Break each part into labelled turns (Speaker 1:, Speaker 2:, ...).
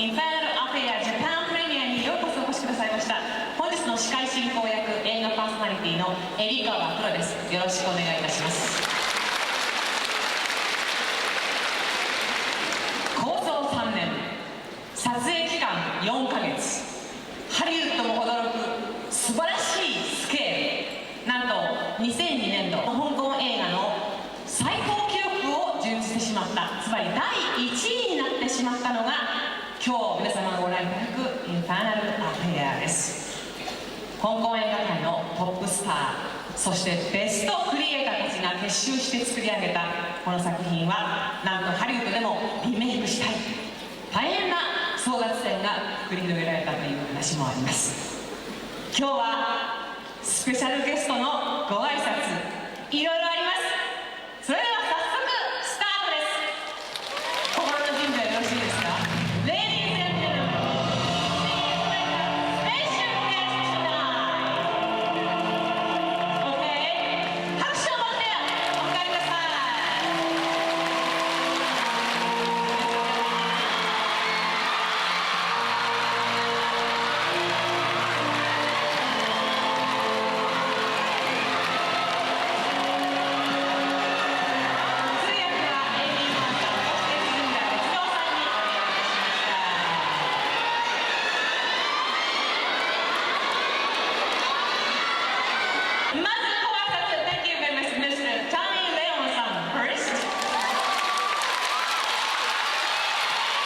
Speaker 1: インファーナルアフェアジャパンプレミアにようこそお越しくださいました。本日の司会進行役、映画パーソナリティの海老川プロです。よろしくお願いいたします。構想3年、撮影期間4ヶ月、ハリウッドも驚く素晴らしいスケール。なんと2002年度香港映画の最高記録を樹立してしまった、つまり第1位になってしまったのが今日皆様がご覧いただくインファーナルアフェアです。香港映画界のトップスター、そしてベストクリエイターたちが結集して作り上げたこの作品は、なんとハリウッドでもリメイクしたい、大変な争奪戦が繰り広げられたという話もあります。今日はスペシャルゲストのご挨拶いろいろあります。それでは早速スタートです。心の準備はよろしいですか？ Ladies and gentlemen, special guest tonight. Okay? 拍手を持ってお迎えください。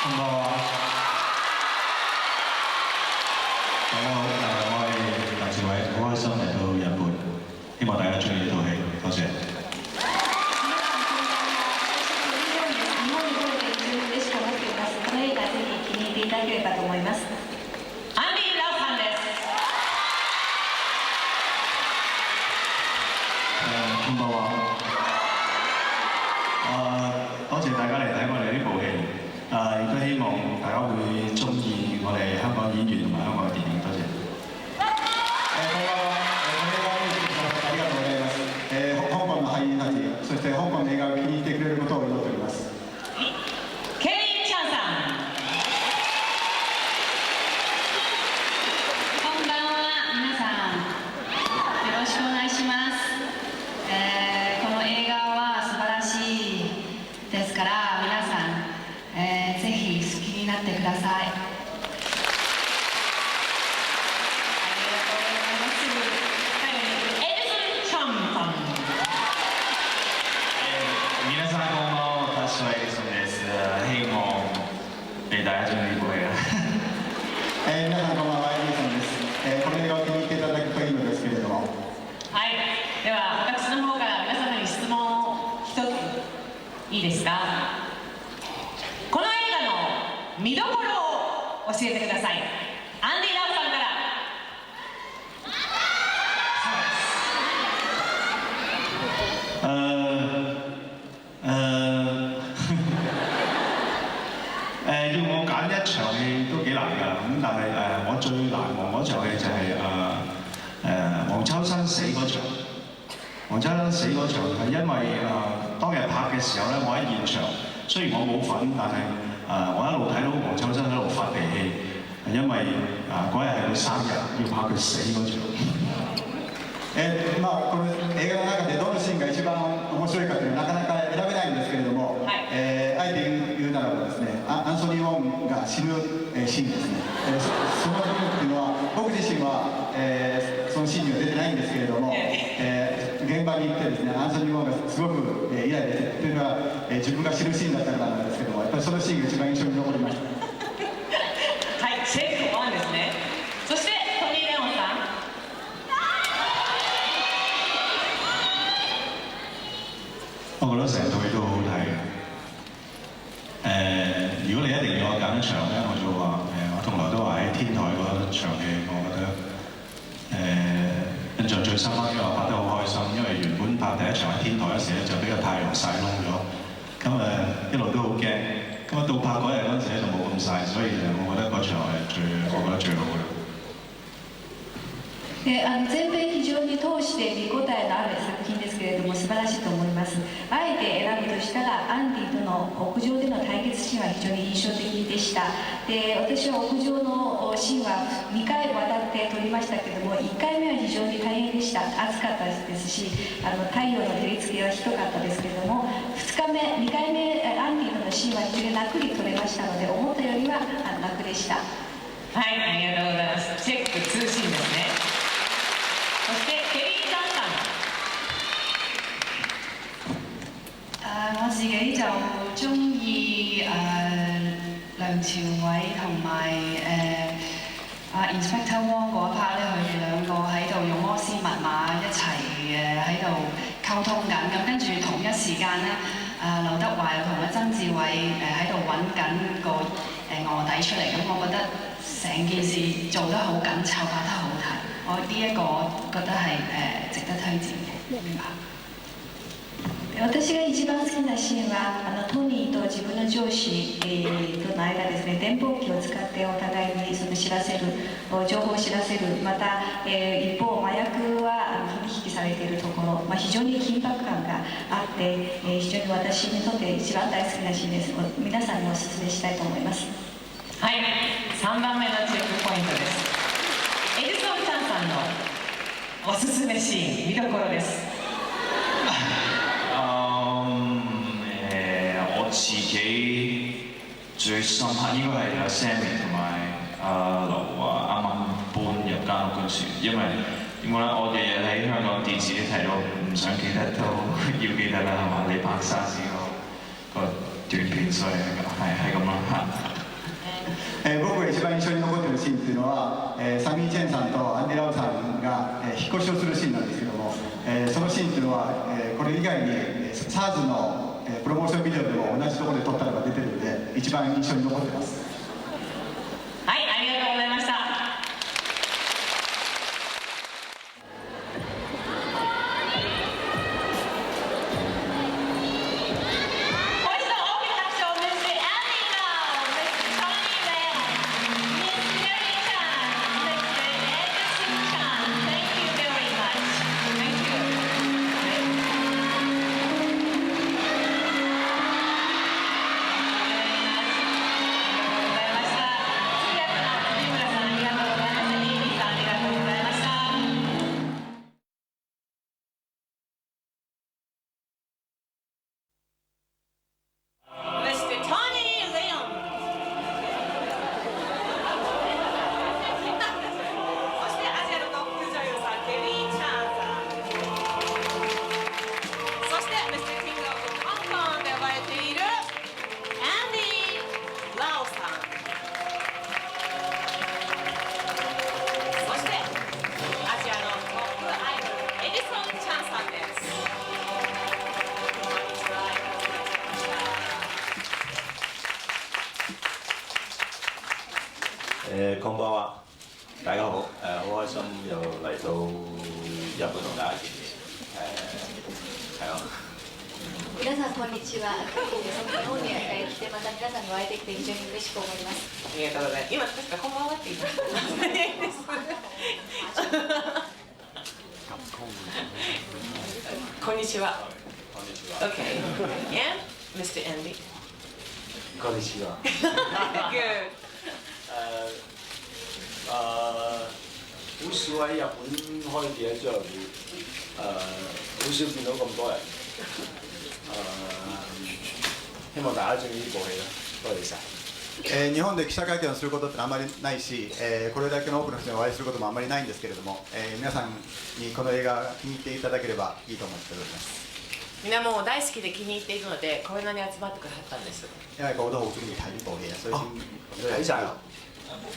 Speaker 2: こんばんは。大家好，我係梁志偉，好開心嚟到日本，希望大家中意呢套戲，多謝。
Speaker 3: 日本に来れて非常に嬉しく思っています。この映画ぜひ気に入っていただければと思います。
Speaker 1: アンディ・ラオさんです。
Speaker 2: こんばんは。多謝大家嚟睇我哋呢部戲。亦都希望大家會中意我哋香港演員同埋香港嘅電影，多謝。
Speaker 4: こんばんは。この映画を見てくださってありがとうございます。香港の俳優たち、そして香港の映画を気に入ってくれることを祈っております。
Speaker 1: ケリー・チャンさん。
Speaker 3: こんばんは、皆さん。よろしくお願いします。この映画は素晴らしいですから、皆さん、ぜひ好きになってください。ありがとうございます。
Speaker 1: エディソン・チャンさん。
Speaker 2: 皆さんこんばんは、私はエディソンです。希望大家中意呢部戲啦。
Speaker 4: 皆さんこんばんは、エリーさんです。この映画を気に入っていただくといいのですけれども。
Speaker 1: はい、では私の方から皆様に質問を一ついいですか？この映画の見どころを教えてください。アンディ・ラオさんから。
Speaker 2: 要我揀一場戲都幾難㗎，咁但係我最難忘嗰場戲就係黃秋生死嗰場。黃秋生死嗰場係因為當日拍嘅時候咧，我喺現場，雖然我冇份，但係我一路睇到黃秋生喺度發脾氣，因為嗰日係佢生日，要拍佢死嗰場。
Speaker 4: この映画の中でどのシーンが一番面白いかというのはなかなか選べないんですけれども、
Speaker 1: はい、
Speaker 4: あえて言うならばですね、アンソニー・ウォンが死ぬシーンですね。その部分っていうのは僕自身は、そのシーンには出てないんですけれども、現場に行ってですね、アンソニー・ウォンがすごくイライラしてというのは、自分が死ぬシーンだったからなんですけども、やっぱりそのシーンが一番印象に残りました。
Speaker 1: はい、シェイクワンですね。そしてトニー・レオンさん。
Speaker 2: 我覺得成套戲都好好睇嘅。如果你一定要我揀一場咧，我就話我從來都話喺天台嗰場戲，我覺得印象最深刻，因為我拍得好開心，因為原本拍第一場喺天台嗰時咧就俾個太陽曬燶咗，咁一路都好驚，咁到拍嗰日嗰陣時咧就冇咁曬，所以我覺得嗰場係我覺得最好嘅。
Speaker 3: 全編非常に通して見応えのある作品ですけれれども素晴らしいと思います。あえて選ぶとしたらアンディとの屋上での対決シーンは非常に印象的でした。で、私は屋上のシーンは2回渡って撮りましたけども、1回目は非常に大変でした。暑かったですし、太陽の照り付けはひどかったですけれども、2回目アンディとのシーンは非常に楽に撮れましたので、思ったよりは楽でした。
Speaker 1: はい、ありがとうございます。チェック2シーンですね。そしてケリー・ダン
Speaker 3: 我自己就中意梁朝偉同埋Inspector Wong 嗰一 part 咧，佢哋兩個喺度用摩斯密碼一齊喺度溝通緊，咁跟住同一時間咧，劉德華又同阿曾志偉喺度揾緊個卧底出嚟，咁我覺得成件事做得好緊湊，拍得好睇，我呢一個覺得係值得推薦嘅。私が一番好きなシーンはトニーと自分の上司との間ですね、電報機を使ってお互いに知らせる、情報を知らせる、また一方麻薬は取引されているところ、非常に緊迫感があって、非常に私にとって一番大好きなシーンです。皆さんにお勧めしたいと思います。
Speaker 1: はい、3番目のチェックポイントです。エルソン・チャンさんのおすすめシーン、見どころです。
Speaker 2: 我自己最深刻應該係阿 Sammy 同埋阿劉華啱啱搬入間屋嗰時，因為點講咧？我日日喺香港電視都睇到，唔想記得都要記得啦，係嘛？你拍沙士個短片，所以係咁啦。
Speaker 4: 僕が一番印象に残っているシーンっていうのは、サミー・チェンさんとアンディ・ラオさんが、引っ越しをするシーンなんですけども、そのシーンっていうのは、これ以外に SARS のプロモーションビデオでも同じところで撮ったのが出てるので一番印象に残ってます。
Speaker 1: はい、ありがとうございました。
Speaker 5: こんばんは，大家好，好開心又嚟到日本同大家見面，係咯。
Speaker 6: 皆さんこんにちは。日本に来てまた皆さんにお会いできて非常に嬉しく思います。
Speaker 1: ありがとうございます。今確かこんばんはって言いました。こんにちは。
Speaker 5: こんにちは。
Speaker 1: Okay. Yeah, Mr. Andy.
Speaker 5: こんにちは。
Speaker 1: Good.
Speaker 5: 好少喺日本開電影張會，好少見到咁多人。希望大家中意呢部戲啦，多謝晒。
Speaker 4: 日本で記者会見をすることってあまりないし、これだけの多くの人にお会いすることもあまりないんですけれども、皆さんにこの映画が気に入っていただければいいと思っております。
Speaker 1: みんなもう大好きで気に入っているのでこれなに集まってくださったんです。
Speaker 4: 因為我都好中意睇呢部戲，所以
Speaker 5: 睇晒啦。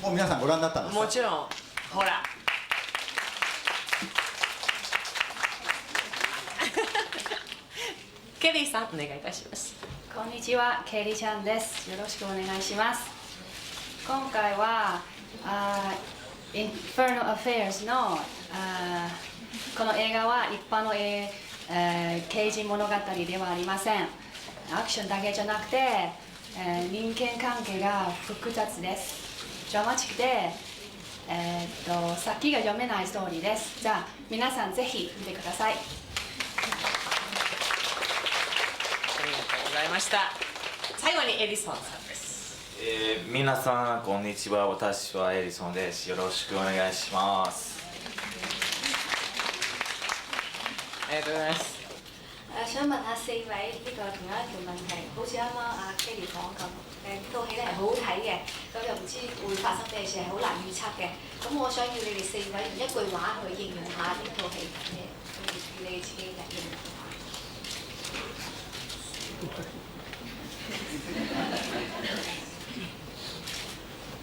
Speaker 4: もう皆さんご覧になったんですか？
Speaker 1: もちろん、ほら。ケリーさん、お願いいたします。
Speaker 3: こんにちは、ケリーちゃんです。よろしくお願いします。今回はInfernal Affairs のこの映画は一般の刑事物語ではありません。アクションだけじゃなくて、人間関係が複雑です。ドラマチックで、先が読めないストーリーです。じゃあ皆さんぜひ見てください。
Speaker 1: ました。最後にエリソンさんです。
Speaker 7: 皆さんこんにちは。私はエリソンです。よろしくお願いします。
Speaker 1: ありがとうございます。
Speaker 6: 想問下4位呢個同樣一條問題，好似啱啱阿 Kelly 講咁，套戲咧係好好睇嘅，咁又唔知會發生咩事，係好難預測嘅。咁我想要你哋4位用一句話去形容下呢套戲嘅，你哋自己嘅形容話。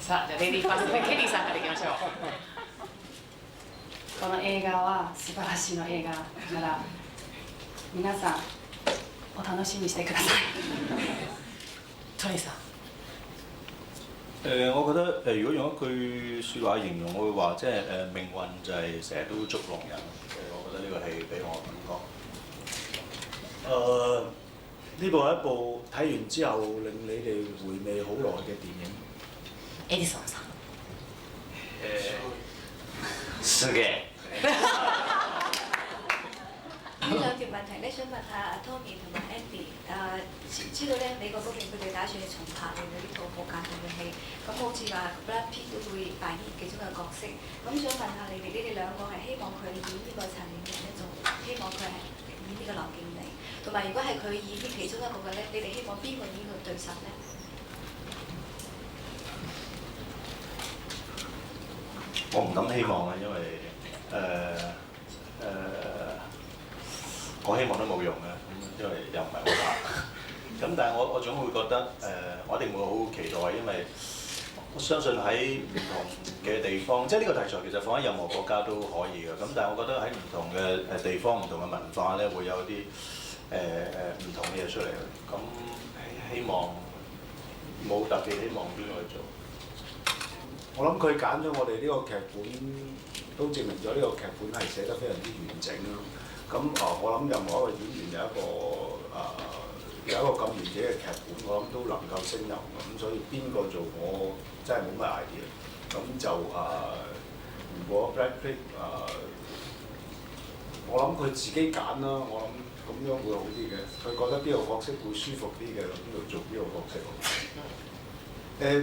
Speaker 1: さあ、じゃあレディーファーストでケリーさんからいきましょう。
Speaker 3: この映画は素晴らしいの映画だから皆さんお楽しみにしてください。
Speaker 1: トニーさん。
Speaker 5: 我覺得如果用一句説話形容，我會話即係命運就係成日都捉弄人。我覺得呢個戲俾我感覺。
Speaker 8: 呢部係一部睇完之後令你哋回味好耐嘅電影。
Speaker 1: エリソンさん。
Speaker 7: すげえ。
Speaker 6: 呢兩條問題咧，想問下 Tony 同埋 Andy， 知道咧美國嗰邊佢哋打算重拍嘅呢套無間道嘅戲，咁好似話 Brad Pitt 都會扮演其中嘅角色，咁想問下你哋兩個係希望佢演呢個陳年人咧，仲希望佢係演呢個劉敬利，同埋如果係佢演呢其中一個嘅咧，你哋希望邊個演佢對手咧？
Speaker 5: 我唔敢希望啊，因為我希望都冇用嘅，因為又唔係好拍。咁但係我總會覺得我一定會好期待，因為我相信喺唔同嘅地方，即係呢個題材其實放喺任何國家都可以嘅。咁但係我覺得喺唔同嘅地方、唔同嘅文化咧，會有啲唔同嘅嘢出嚟。咁希望冇特別希望邊個去做。
Speaker 8: 我諗佢揀咗我哋呢個劇本，都證明咗呢個劇本係寫得非常之完整咯。咁我諗任何一個演員有一個咁完整嘅劇本，我諗都能夠勝任。咁所以邊個做我真係冇乜 idea。咁就如果 Brad Pitt 我諗佢自己揀啦。我諗咁樣會好啲嘅。佢覺得邊個角色會舒服啲嘅，邊度做邊個角色。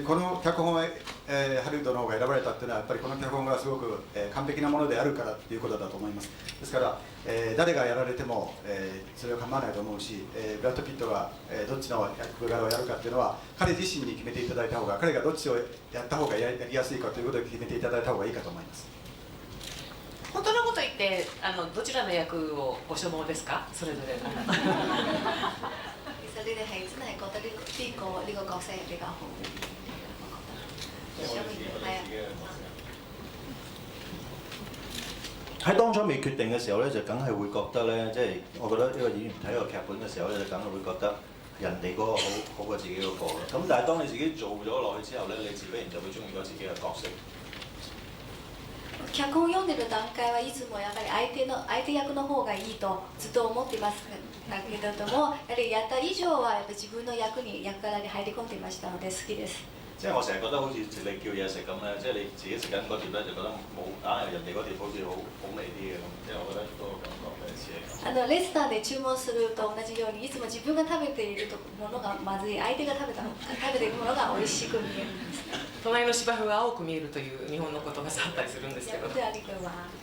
Speaker 4: この脚本は、ハリウッドの方が選ばれたっていうのはやっぱりこの脚本がすごく、完璧なものであるからということだと思います。ですから、誰がやられても、それは構わないと思うし、ブラッド・ピットが、どっちの役柄をやるかっていうのは彼自身に決めていただいた方が、彼がどっちをやった方がやりやすいかということを決めていただいた方がいいかと思います。
Speaker 1: 本当のこと言ってどちらの役をご所望ですか？それぞれ。
Speaker 6: 其實你哋係真係覺得邊個呢個角色係比較好？
Speaker 5: 喺當初未決定嘅時候咧，就梗係會覺得咧，即係我覺得呢個演員睇個劇本嘅時候咧，就梗係會覺得人哋嗰個好過自己嗰個咯。咁但係當你自己做咗落去之後咧，你自然就會中意咗自己嘅角色。
Speaker 6: 脚本を読んでる段階はいつもやっぱり相手役の方がいいとずっと思っていますだけれども、やはりやった以上はやっぱり自分の役柄に入り込んでいましたので好きです。
Speaker 5: 即係我成日覺得好似你叫嘢食咁咧，即係你自己食緊嗰碟咧，就覺得冇人哋嗰碟好似好味啲嘅咁，即係我覺得嗰個感覺係似係。
Speaker 6: レストランで注文すると同じようにいつも自分が食べているものがまずい、相手が食べているものが美味しく見えるんです。
Speaker 1: 隣の芝生が青く見えるという日本のことがあったりするんですけど。
Speaker 6: 日本都有呢句話，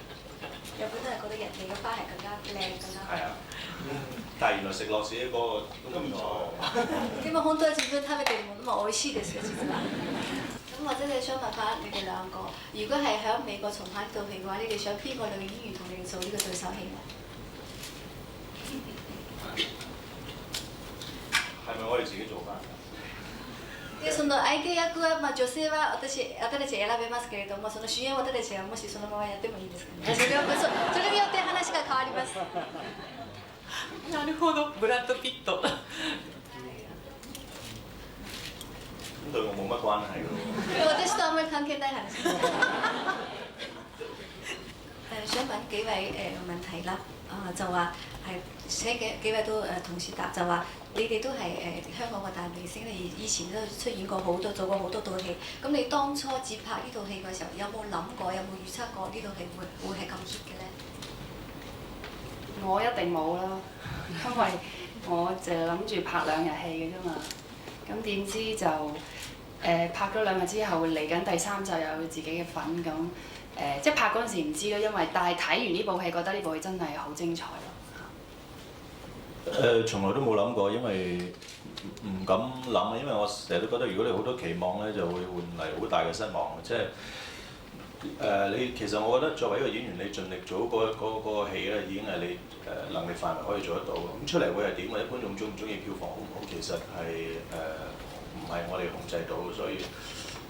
Speaker 6: 日本都係覺得人哋嘅花係更加靚更加。
Speaker 5: 係啊，但係原來食落自己嗰個都唔錯。
Speaker 6: でも本当は自分食べているものも美味しいですよ実は。咁或者你想問下你哋兩個，如果係喺美國重拍呢套戲嘅話，你哋想邊個女演員同你哋做呢個對手戲呢？
Speaker 5: 係咪我哋自己做翻？
Speaker 6: でその相手役は、女性は私たち選べますけれども、その主演を私たちはもしそのままやってもいいんですかね。それによって話が変わります。
Speaker 1: なるほど、ブラッド・ピット。
Speaker 5: 對我冇乜關係㗎。
Speaker 6: 私とあんまり関係ない話。想問幾位問題啦，就話係寫嘅幾位都同時答，就話你哋都係香港嘅大明星，你以前都出演過好多，做過好多套戲。咁你當初接拍呢套戲嘅時候，有冇諗過，有冇預測過呢套戲會係咁 hit 嘅咧？
Speaker 3: 我一定冇啦，因為我就諗住拍2日戲嘅啫嘛，咁點知就拍咗2日之後，嚟緊第3集又有自己嘅份咁即係拍嗰陣時唔知咯，因為但係睇完呢部戲，覺得呢部戲真係好精彩咯。
Speaker 5: 從來都冇諗過，因為唔敢諗，因為我成日都覺得，如果你好多期望咧，就會換嚟好大嘅失望。即係你其實我覺得作為一個演員，你盡力做嗰個戲咧，已經係你能力範圍可以做得到。咁出嚟會係點，或者觀眾中唔中意，票房好唔好，其實係唔係我哋控制到，所以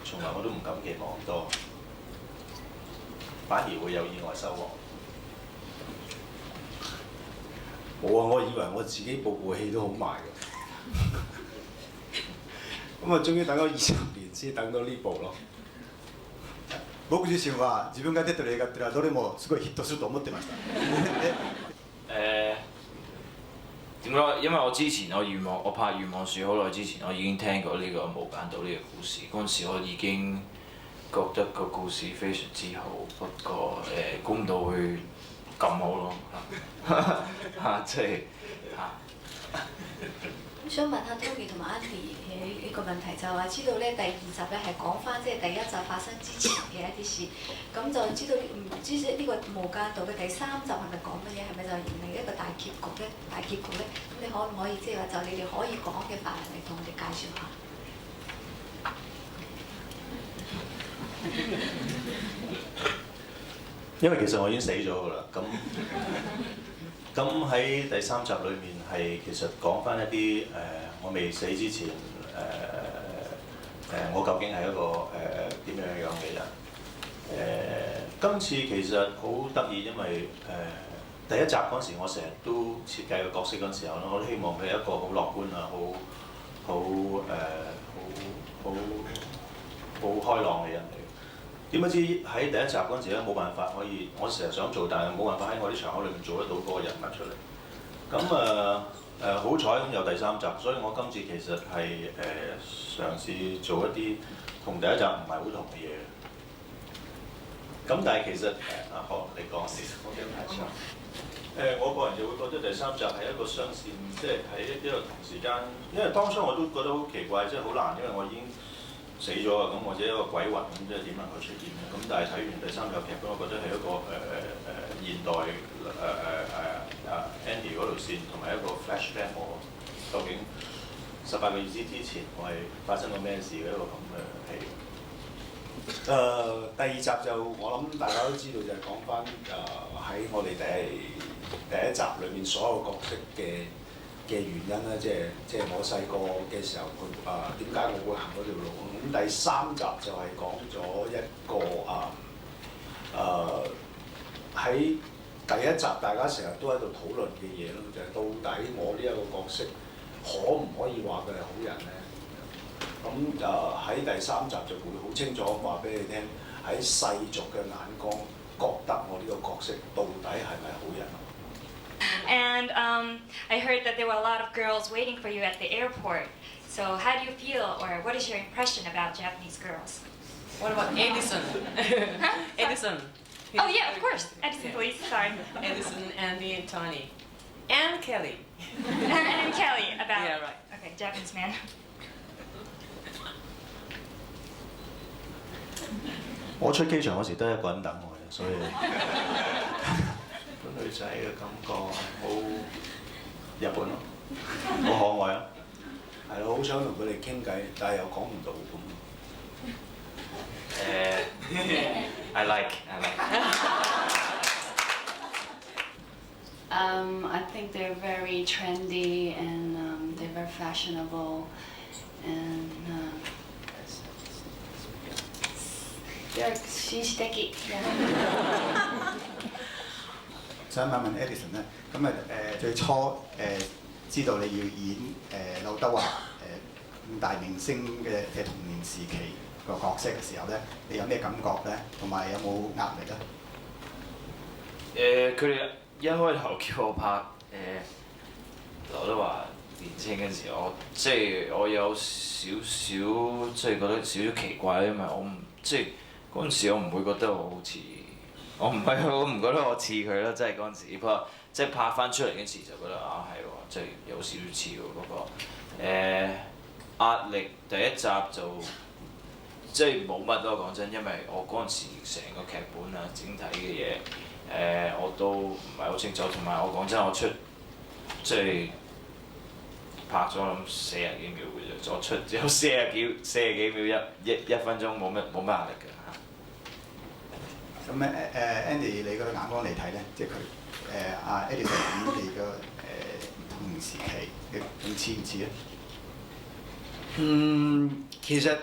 Speaker 5: 從來我都唔敢期望咁多，反而會有意外收穫。
Speaker 8: 冇啊！我以為我自己部戲都好賣嘅，咁啊，終於等咗20年先等到呢部咯。
Speaker 4: 僕自身は自分が出てる映画っていうのはどれもすごいヒットすると思ってました。
Speaker 7: 點講？因為我之前我拍《願望樹》好耐之前，我已經聽過呢個無間道呢個故事。嗰陣時我已經覺得個故事非常之好，不過估唔到會咁好咯即係
Speaker 6: 咁想問下 Tommy 同埋 Andy 呢個問題，就係話知道咧第2集咧係講翻即係第1集發生之前嘅一啲事，咁就知道唔知呢個無間道嘅第3集係咪講乜嘢？係咪就迎嚟一個大結局咧？咁你可唔可以即係話就你哋可以講嘅範圍嚟同我哋介紹下？
Speaker 5: 因為其實我已經死咗㗎啦，咁喺第3集裏面係其實講翻一啲我未死之前我究竟係一個點樣嘅人？今次其實好得意，因為第1集嗰時我成日都設計個角色嗰陣時候咧，我都希望佢係一個好樂觀啊，好開朗嘅人嚟。點不知喺第1集嗰陣時咧，冇辦法可以，我成日想做，但係冇辦法喺我啲場口裏面做得到嗰個人物出嚟。咁好彩咁有第3集，所以我今次其實係嘗試做一啲同第1集唔係好同嘅嘢。咁但係其實好，你講先，我驚太長。我個人就會覺得第3集係一個雙線，即係喺一個同時間，因為當初我都覺得好奇怪，即係好難，因為我已經死咗啊，咁或者一個鬼魂咁，即係點能夠出現咧？咁但係睇完第3集劇本，我覺得係一個現代Andy 嗰條線，同埋一個 flashback 我究竟18個月之前我係發生過咩事嘅一個咁嘅戲。
Speaker 8: 第2集就我諗大家都知道，就係講翻喺我哋第一集裏面所有角色嘅原因啦，即係我細個嘅時候，點解我會行嗰條路？咁第3集就係講咗一個喺第1集大家成日都喺度討論嘅嘢咯，就係到底我呢一個角色可唔可以話佢係好人咧？咁喺第3集就會好清楚話俾你聽，喺世俗嘅眼光覺得我呢個角色到底係咪好人？
Speaker 9: And I heard that there were a lot of girls waiting for you at the airport. So how do you feel, or what is your impression about Japanese girls?
Speaker 1: What about Edison? Edison.
Speaker 9: Oh yeah, of course. Edison, please. Sorry.
Speaker 1: Edison, Andy, and Tony. And Kelly.
Speaker 9: And Kelly about.
Speaker 1: Yeah, right.
Speaker 9: Okay, Japanese man.
Speaker 5: 我出機場嗰時得一個人等我嘅，所以個女仔嘅感覺好日本咯，好可愛啊！
Speaker 8: 係咯，好想同佢哋傾偈，但係又講唔到咁。
Speaker 7: I like.
Speaker 3: I think they're very trendy and they're very fashionable and they're 紳士的。
Speaker 4: 想問 Edison 咧，咁最初知道你要演劉德華五大明星嘅童年時期個角色嘅時候咧，你有咩感覺咧？同埋有冇壓力咧？
Speaker 7: 佢哋一開頭叫我拍劉德華年青嘅時候，我有少少覺得少少奇怪，因為我唔嗰陣時我唔會覺得我好似，我唔覺得我似佢啦，即係嗰陣時。不過即係拍翻出嚟嗰時就覺得啊係喎，即係有少少似喎嗰個壓力第一集就即係冇乜咯，講真，因為我嗰陣時成個劇本啊整體嘅嘢我都唔係好清楚，同埋我講真我出即係拍咗諗40幾秒嘅啫，我出只有40幾秒一分鐘冇乜壓力嘅嚇。
Speaker 4: 咁Andy 你個眼光嚟睇咧，即係佢阿 Eddie 同你個童年時期嘅咁似唔似咧？
Speaker 8: 其實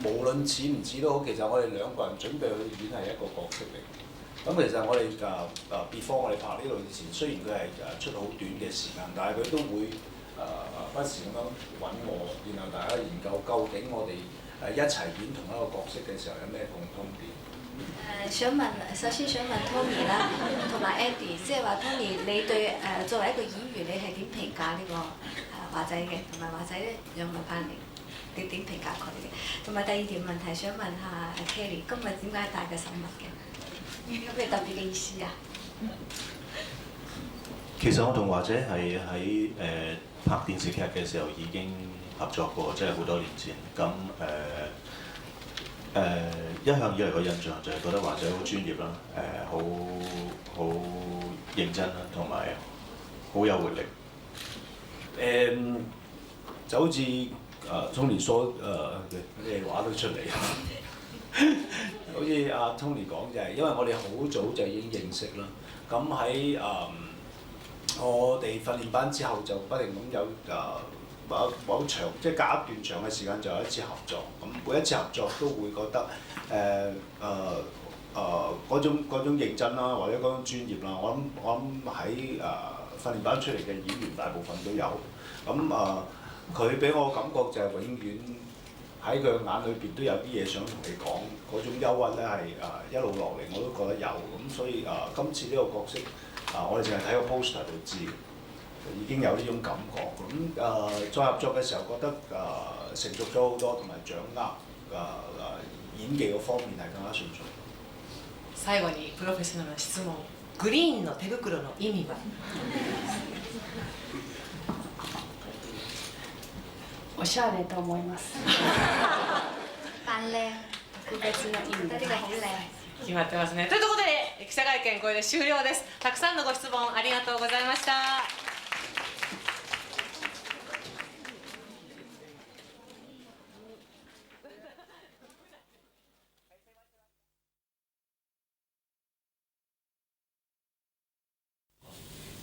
Speaker 8: 無論似唔似都好，其實我哋兩個人準備去演係一個角色嚟。咁其實我哋before 我哋拍呢度以前，雖然佢係出好短嘅時間，但係佢都會不時咁樣揾我，然後大家研究究竟我哋一齊演同一個角色嘅時候有咩共通點。
Speaker 6: 首先想問 Tony 啦，同埋 Andy， 即係話 Tony， 你對作為一個演員，你係點評價呢個華仔嘅？同埋華仔咧讓我翻嚟，你點評價佢嘅？同埋第二條問題想問下 Kelly， 今日點解戴個手襪嘅？有咩特別嘅意思啊？
Speaker 5: 其實我同華仔係喺拍電視劇嘅時候已經合作過，即係好多年前。咁一向以嚟個印象就係覺得華仔好專業啦，好認真啦，同埋好有活力。
Speaker 8: 就好似Tony 所咩話都出嚟。好似阿 Tony 講就係，因為我哋好早就已經認識啦。咁喺我哋訓練班之後就不停咁有某長，即係隔一段長嘅時間就有一次合作。咁每一次合作都會覺得嗰種認真啦，或者嗰種專業啦。我諗喺訓練班出嚟嘅演員大部分都有。咁佢俾我感覺就係永遠喺佢眼裏邊都有啲嘢想同你講，嗰種憂鬱咧係一路落嚟我都覺得有。咁所以今次呢個角色我哋淨係睇個 poster 就知，已經有呢種感覺。咁再合作嘅時候覺得成熟咗好多，同埋掌握演技嗰方面係更加迅速。
Speaker 1: 最後にプロフェッショナルな質問。グリーンの手袋の意味は？
Speaker 3: おしゃれと思います。
Speaker 6: 扮靚，
Speaker 3: 特別な意味
Speaker 6: 覺得呢個好靚。
Speaker 1: 決まってますね。ということで記者会見これで終了です。たくさんのご質問ありがとうございました。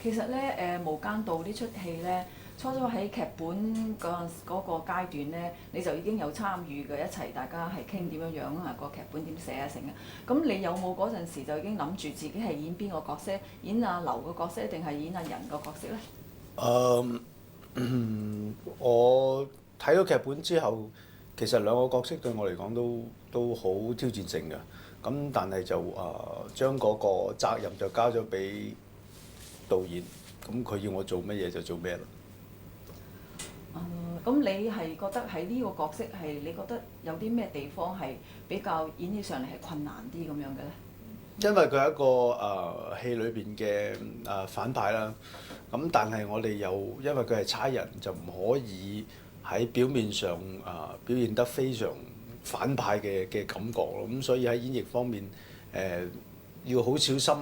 Speaker 10: 其實咧，無間道呢出戲咧，初喺劇本嗰個階段咧，你就已經有參與嘅，一齊大家係傾點樣啊，個劇本點寫啊成啊。咁你有冇嗰陣時就已經諗住自己係演邊個角色？演阿劉個角色定係演阿仁個角色咧？
Speaker 8: 我睇到劇本之後，其實兩個角色對我嚟講都好挑戰性嘅。咁但係就將嗰個責任就交咗俾導演，咁佢要我做乜嘢就做咩啦。
Speaker 10: 咁你係覺得喺呢個角色係你覺得有啲咩地方係比較演起上嚟係困難啲咁樣嘅咧？
Speaker 8: 因為佢係一個戲裏邊嘅反派啦，咁但係我哋又因為佢係差人，就唔可以喺表面上表現得非常反派嘅感覺咯。咁所以喺演繹方面要好小心。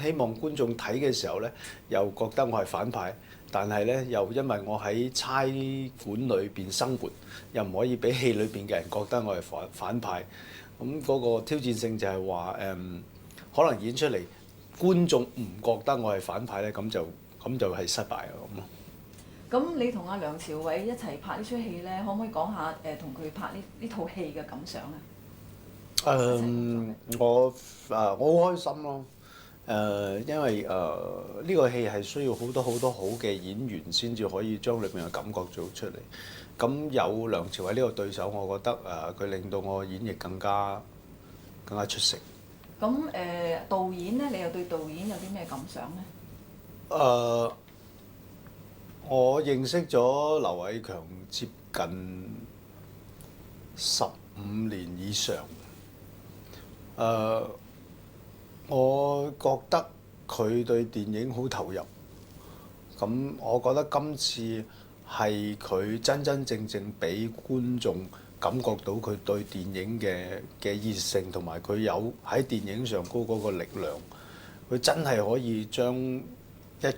Speaker 8: 希望觀眾睇嘅時候咧，又覺得我係反派，但係咧又因為我喺差館裏邊生活，又唔可以俾戲裏邊嘅人覺得我係反派。咁嗰個挑戰性就係話可能演出嚟觀眾唔覺得我係反派咧，咁就係失敗啊咁咯。
Speaker 10: 咁你同阿梁朝偉一齊拍呢出戲咧，可唔可以講下同佢拍呢套戲嘅感想啊？
Speaker 8: 我好開心咯。因為呢個戲係需要好多好嘅演員先至可以將裏面嘅感覺做出嚟。咁有梁朝偉呢個對手，我覺得佢令到我演繹更加出色。
Speaker 10: 咁導演咧，你又對導演有啲咩感想咧？
Speaker 8: 我認識咗劉偉強接近15年以上。我覺得佢對電影好投入。咁我覺得今次係佢真真正正俾觀眾感覺到佢對電影嘅熱誠，同埋佢有喺電影上高嗰個力量。佢真係可以將一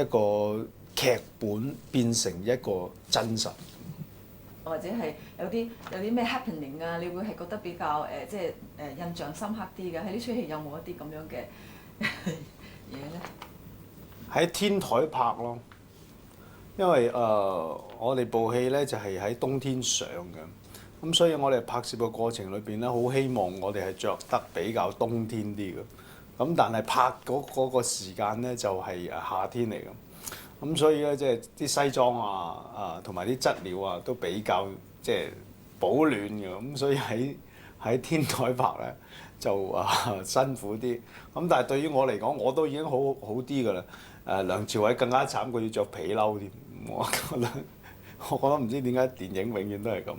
Speaker 8: 個劇本變成一個真實。
Speaker 10: 或者係有啲咩 happening 啊，你會係覺得比較即係印象深刻啲嘅。喺呢出戲有冇一啲咁樣嘅嘢咧？
Speaker 8: 喺天台拍咯，因為我哋部戲咧就係喺冬天上嘅，咁所以我哋拍攝嘅過程裏邊咧，好希望我哋係着得比較冬天啲嘅。咁但係拍嗰個時間咧就係夏天嚟嘅。咁所以咧，即係啲西裝同埋啲質料啊，都比較即係保暖嘅。咁所以喺天台拍咧就辛苦啲。咁但係對於我嚟講，我都已經好啲㗎啦。梁朝偉更加慘，佢要着皮褸添。我覺得唔知點解電影永遠都係咁。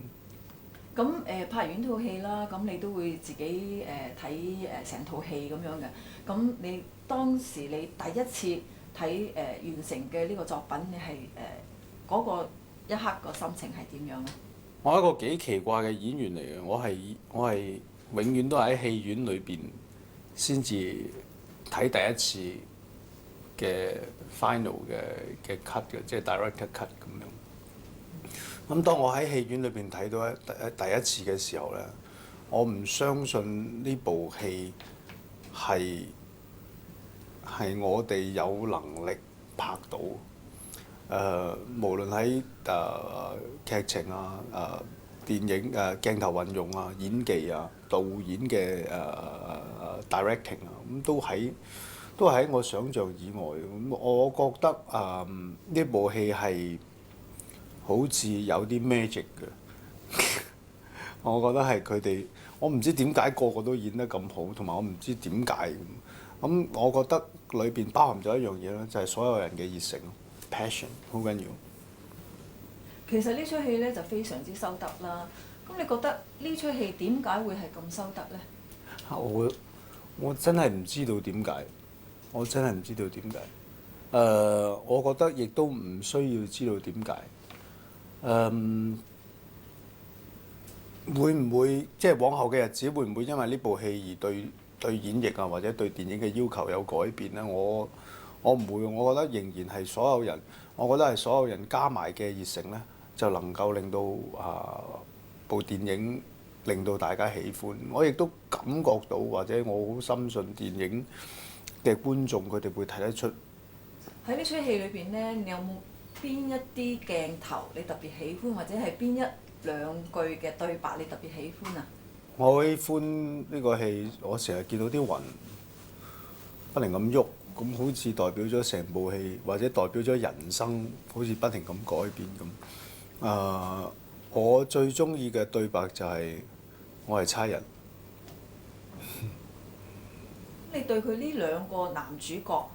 Speaker 10: 咁拍完套戲啦，咁你都會自己睇成套戲咁樣嘅。咁你當時你第一次睇完成嘅呢個作品，你係嗰個一刻個心情係點樣咧？
Speaker 8: 我係一個幾奇怪嘅演員嚟嘅，我係永遠都喺戲院裏邊先至睇第一次嘅 final 嘅 cut 嘅，即係 director cut 咁樣。咁當我喺戲院裏邊睇到第一次嘅時候咧，我唔相信呢部戲係我哋有能力拍到。無論喺劇情電影鏡頭運用演技導演嘅directing 咁都喺我想像以外。咁我覺得呢部戲係好似有啲 magic 嘅。我覺得係佢哋，我唔知點解個個都演得咁好，同埋我唔知點解咁。我覺得裏邊包含咗一樣嘢咧，就係所有人嘅熱誠。passion 好緊要。
Speaker 10: 其實呢出戲咧就非常之收得啦。咁你覺得呢出戲點解會係咁收得咧？
Speaker 8: 我真係唔知道點解，我真係唔知道點解。我覺得亦都唔需要知道點解。會唔會即係往後嘅日子會唔會因為呢部戲而對演繹或者對電影嘅要求有改變咧？我唔會，我覺得仍然係所有人，我覺得係所有人加埋嘅熱誠咧，就能夠令到部電影令到大家喜歡。我亦都感覺到，或者我好深信電影嘅觀眾佢哋會睇得出。
Speaker 10: 喺呢出戲裏邊咧，你有冇邊一啲鏡頭你特別喜歡，或者係邊一兩句嘅對白你特別喜歡啊？
Speaker 8: 我喜歡呢個戲，我成日見到啲雲不停咁喐。咁好似代表咗成部戲，或者代表咗人生，好似不停咁改變咁。我最中意嘅對白就係我係差人。
Speaker 10: 你對佢呢兩個男主角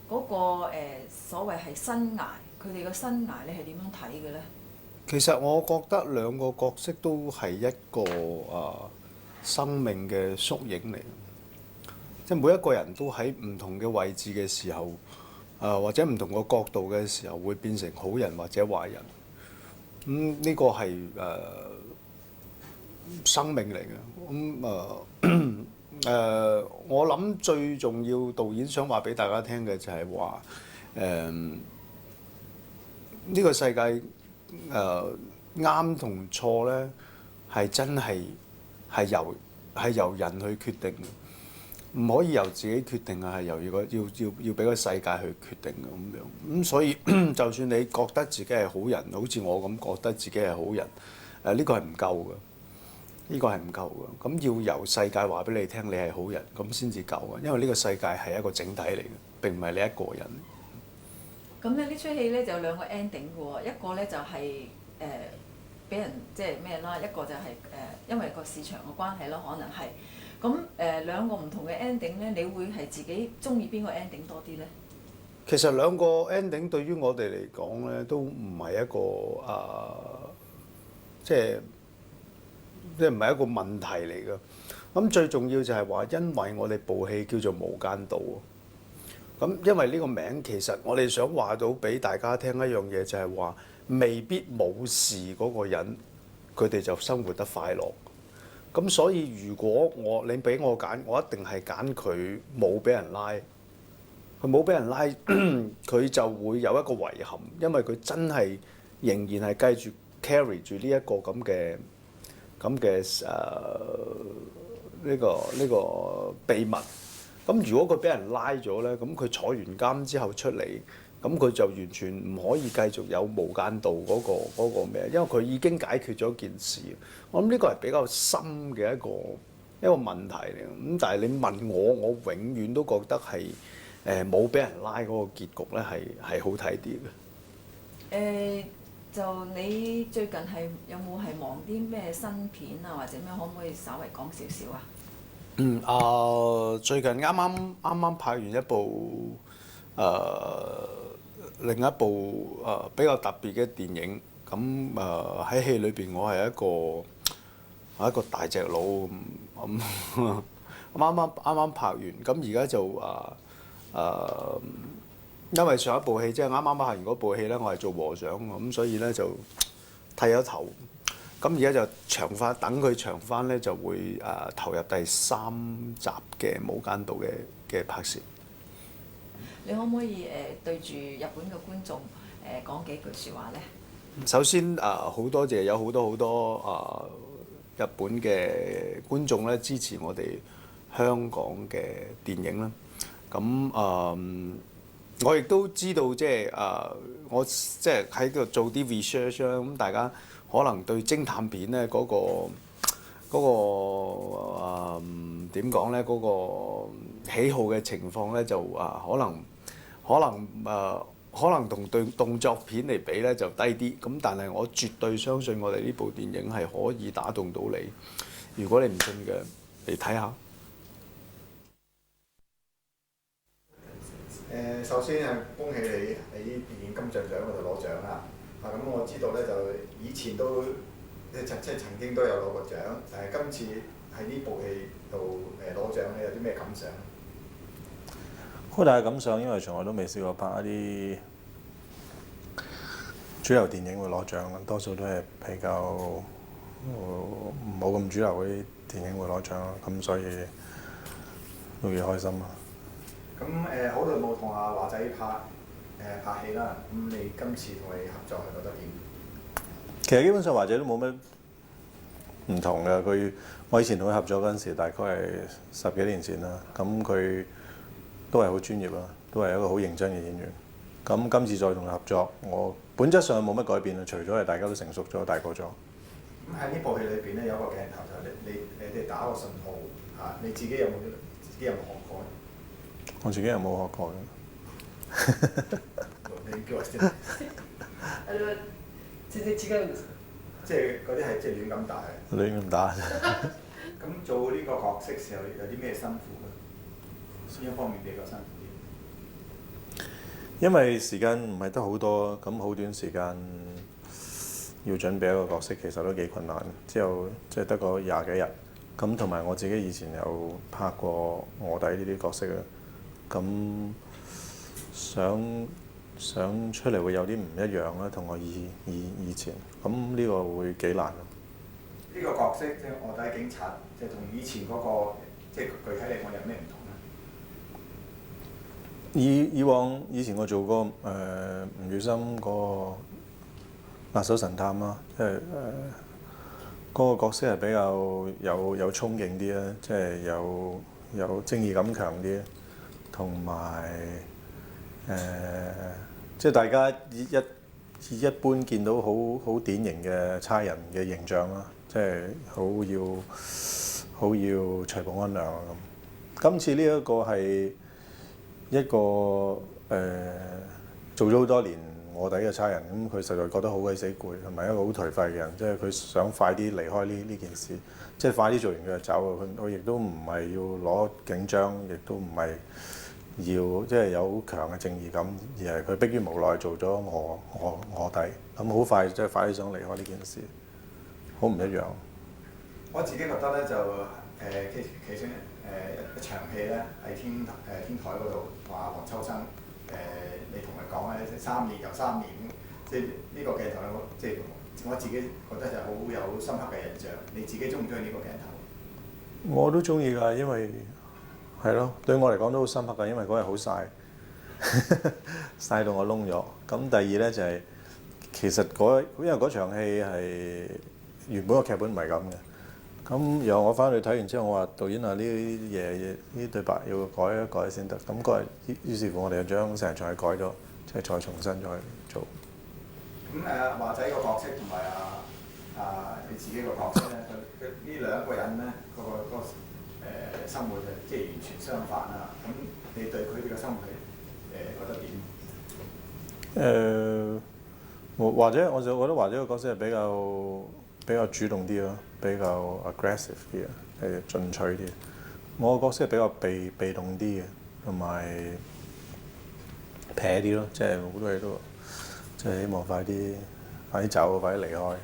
Speaker 10: 嗰個所謂係生涯，佢哋嘅生涯你係點樣睇嘅咧？
Speaker 8: 其實我覺得兩個角色都係一個生命嘅縮影嚟。即係每一個人都喺唔同嘅位置嘅時候，或者唔同個角度嘅時候，會變成好人或者壞人。呢個係生命嚟嘅。我諗最重要，導演想話俾大家聽嘅就係話，呢個世界啱同錯咧，係真係由人去決定嘅。唔可以由自己決定係由要俾個世界去決定嘅咁樣。咁所以就算你覺得自己係好人，好似我咁覺得自己係好人，呢個係唔夠嘅，呢個係唔夠嘅。咁要由世界話俾你聽，你係好人，咁先至夠嘅。因為呢個世界係一個整體嚟嘅，並唔係你一個人。
Speaker 10: 咁咧呢出戲咧就有兩個 ending 嘅喎，一個咧就係俾人即係咩啦，一個就係因為個市場嘅關係啦，可能係。咁兩個唔同嘅 ending 咧，你會係自己中意邊個 ending 多啲咧？
Speaker 8: 其實兩個 ending 對於我哋嚟講咧，都唔係一個即係唔係一個問題嚟嘅。咁最重要就係話，因為我哋部戲叫做《無間道》咁因為呢個名其實我哋想話到俾大家聽一樣嘢，就係話未必冇事嗰個人，佢哋就生活得快樂。咁所以如果你俾我揀，我一定係揀佢冇俾人拉。佢冇俾人拉，佢就會有一個遺憾，因為佢真係仍然係繼續 carry 住呢一個咁嘅呢個秘密。咁如果佢俾人拉咗咧，咁佢坐完監之後出嚟，咁佢就完全唔可以繼續有無間道嗰個咩，因為佢已經解決咗件事。我諗呢個係比較深嘅一個問題嚟。咁但係你問我，我永遠都覺得係冇俾人拉嗰個結局咧係好睇啲嘅。
Speaker 10: 就你最近係有冇係忙啲咩新片啊，或者咩可唔可以稍微講少少啊？
Speaker 8: 最近啱啱拍完一部另一部比較特別嘅電影，咁喺戲裏邊我係一個大隻佬咁，啱啱拍完，咁而家就因為上一部戲即係啱啱拍完嗰部戲咧，我係做和尚咁，所以咧就剃咗頭。咁而家就長翻，等佢長翻咧就會投入第3集嘅《無間道》嘅拍攝。
Speaker 10: 你可唔可以對住日本嘅觀眾講幾句説話咧？
Speaker 8: 首先好多謝有好多日本嘅觀眾咧支持我哋香港嘅電影啦。咁我亦都知道即係我即係喺度做啲 research 啦，咁大家可能對偵探片咧嗰個點講咧嗰個喜好嘅情況咧就可能同對動作片嚟比咧就低啲，咁但係我絕對相信我哋呢部電影係可以打動到你。如果你唔信嘅，嚟睇下。
Speaker 4: 首先係恭喜你喺電影金像獎嗰度攞獎啦！咁我知道咧就以前都即係曾經都有攞過獎，但係今次喺呢部戲度攞獎咧，有啲咩感想？
Speaker 11: 好大嘅感想，因為從來都未試過拍一啲主流電影會攞獎，多數都係比較冇咁主流嗰啲電影會攞獎咯，咁所以都幾開心啊！
Speaker 4: 咁好耐冇同阿華仔拍戲啦，咁你今次同佢合作係覺得點？
Speaker 11: 其實基本上華仔都冇乜唔同嘅，我以前同佢合作嗰陣時，大概係10幾年前啦，咁佢都係好專業啦，都係一個好認真嘅演員。咁今次再同佢合作，我本質上冇乜改變啦，除咗係大家都成熟咗、大個咗。
Speaker 4: 咁喺呢部戲裏邊咧，有個鏡頭就係你哋打個信號嚇，你自己有冇學過？
Speaker 11: 我自己又冇學過嘅。
Speaker 4: 你叫我先。全然違うんです。即係嗰啲係即係亂咁打嘅。
Speaker 11: 亂咁打。
Speaker 4: 咁做呢個角色時候有啲咩辛苦咧？邊一方面比較辛苦啲？
Speaker 11: 因為時間唔係得好多，咁好短時間要準備一個角色，其實都幾困難。之後即係得個20幾日，咁同埋我自己以前有拍過臥底呢啲角色啊。咁想出嚟會有啲唔一樣啦，同我以前，咁呢個會幾難咯。
Speaker 4: 呢個角色即係臥底警察，即係同以前嗰個即係具體嚟講有咩唔同咧？
Speaker 11: 以前我做過吳宇森個辣手神探啦，即係嗰個角色係比較有衝勁啲啦，即係有正義感強啲。同埋即係大家一般見到好典型嘅差人嘅形象啦，即係好要除暴安良啊咁。今次呢一個係一個做咗好多年臥底嘅差人，咁佢實在覺得好鬼死攰，同埋一個好頹廢嘅人，即係佢想快啲離開呢件事，即係快啲做完佢就走。佢亦都唔係要攞警章，亦都唔係要即係有好強嘅正義感，而係佢迫於無奈做咗臥底，咁好快即係快啲想離開呢件事，好唔一樣。
Speaker 4: 我自己覺得咧就其中一場戲咧喺天台嗰度話黃秋生你同佢講咧3年又3年，即係呢個鏡頭咧，即係我自己覺得就好有深刻嘅印象。你自己中唔中意呢個鏡頭？
Speaker 11: 我都中意㗎，因為係咯，對我嚟講都好深刻㗎，因為嗰日好曬，曬到我燶咗。咁第二咧就係、其實因為嗰場戲係原本個劇本唔係咁嘅。咁然後我翻去睇完之後，我話導演啊，呢啲對白要改一改先得。咁嗰日於是乎我哋就將成場戲改咗，即係再重新再做。
Speaker 4: 咁華仔個角色同埋你自己個角色咧，呢兩個人咧個生活就即係完全相反啦。咁你對佢哋嘅生活覺得點？
Speaker 11: 或者我就覺得華仔個角色係比較主動啲咯，比較 aggressive 啲啊，係進取啲。我個角色係比較被動啲嘅，同埋撇啲咯，即係好多嘢都即係希望快啲走，快啲離開。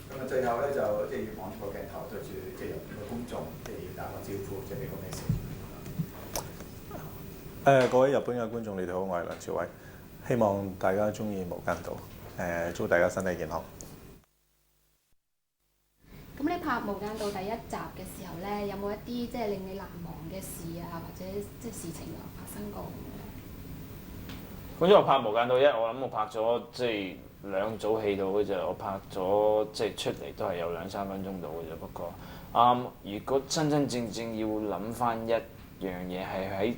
Speaker 4: 咁最後咧就即係要望住個鏡頭對住即係入邊嘅觀眾，即係要打個招呼，即係俾個 message。
Speaker 11: 各位日本嘅觀眾，你哋好，我係梁朝偉，希望大家中意《無間道》，祝大家身體健康。
Speaker 12: 咁你拍《無間道》第1集嘅時候咧，有冇一啲即係令你難忘嘅事啊，或者即係事情有發生過咁樣？
Speaker 7: 咁因為我拍《無間道》我諗我拍咗即係2組戲到嘅啫，我拍咗即係出嚟都係有2-3分鐘到嘅啫。不過如果真真正正要諗翻一樣嘢係喺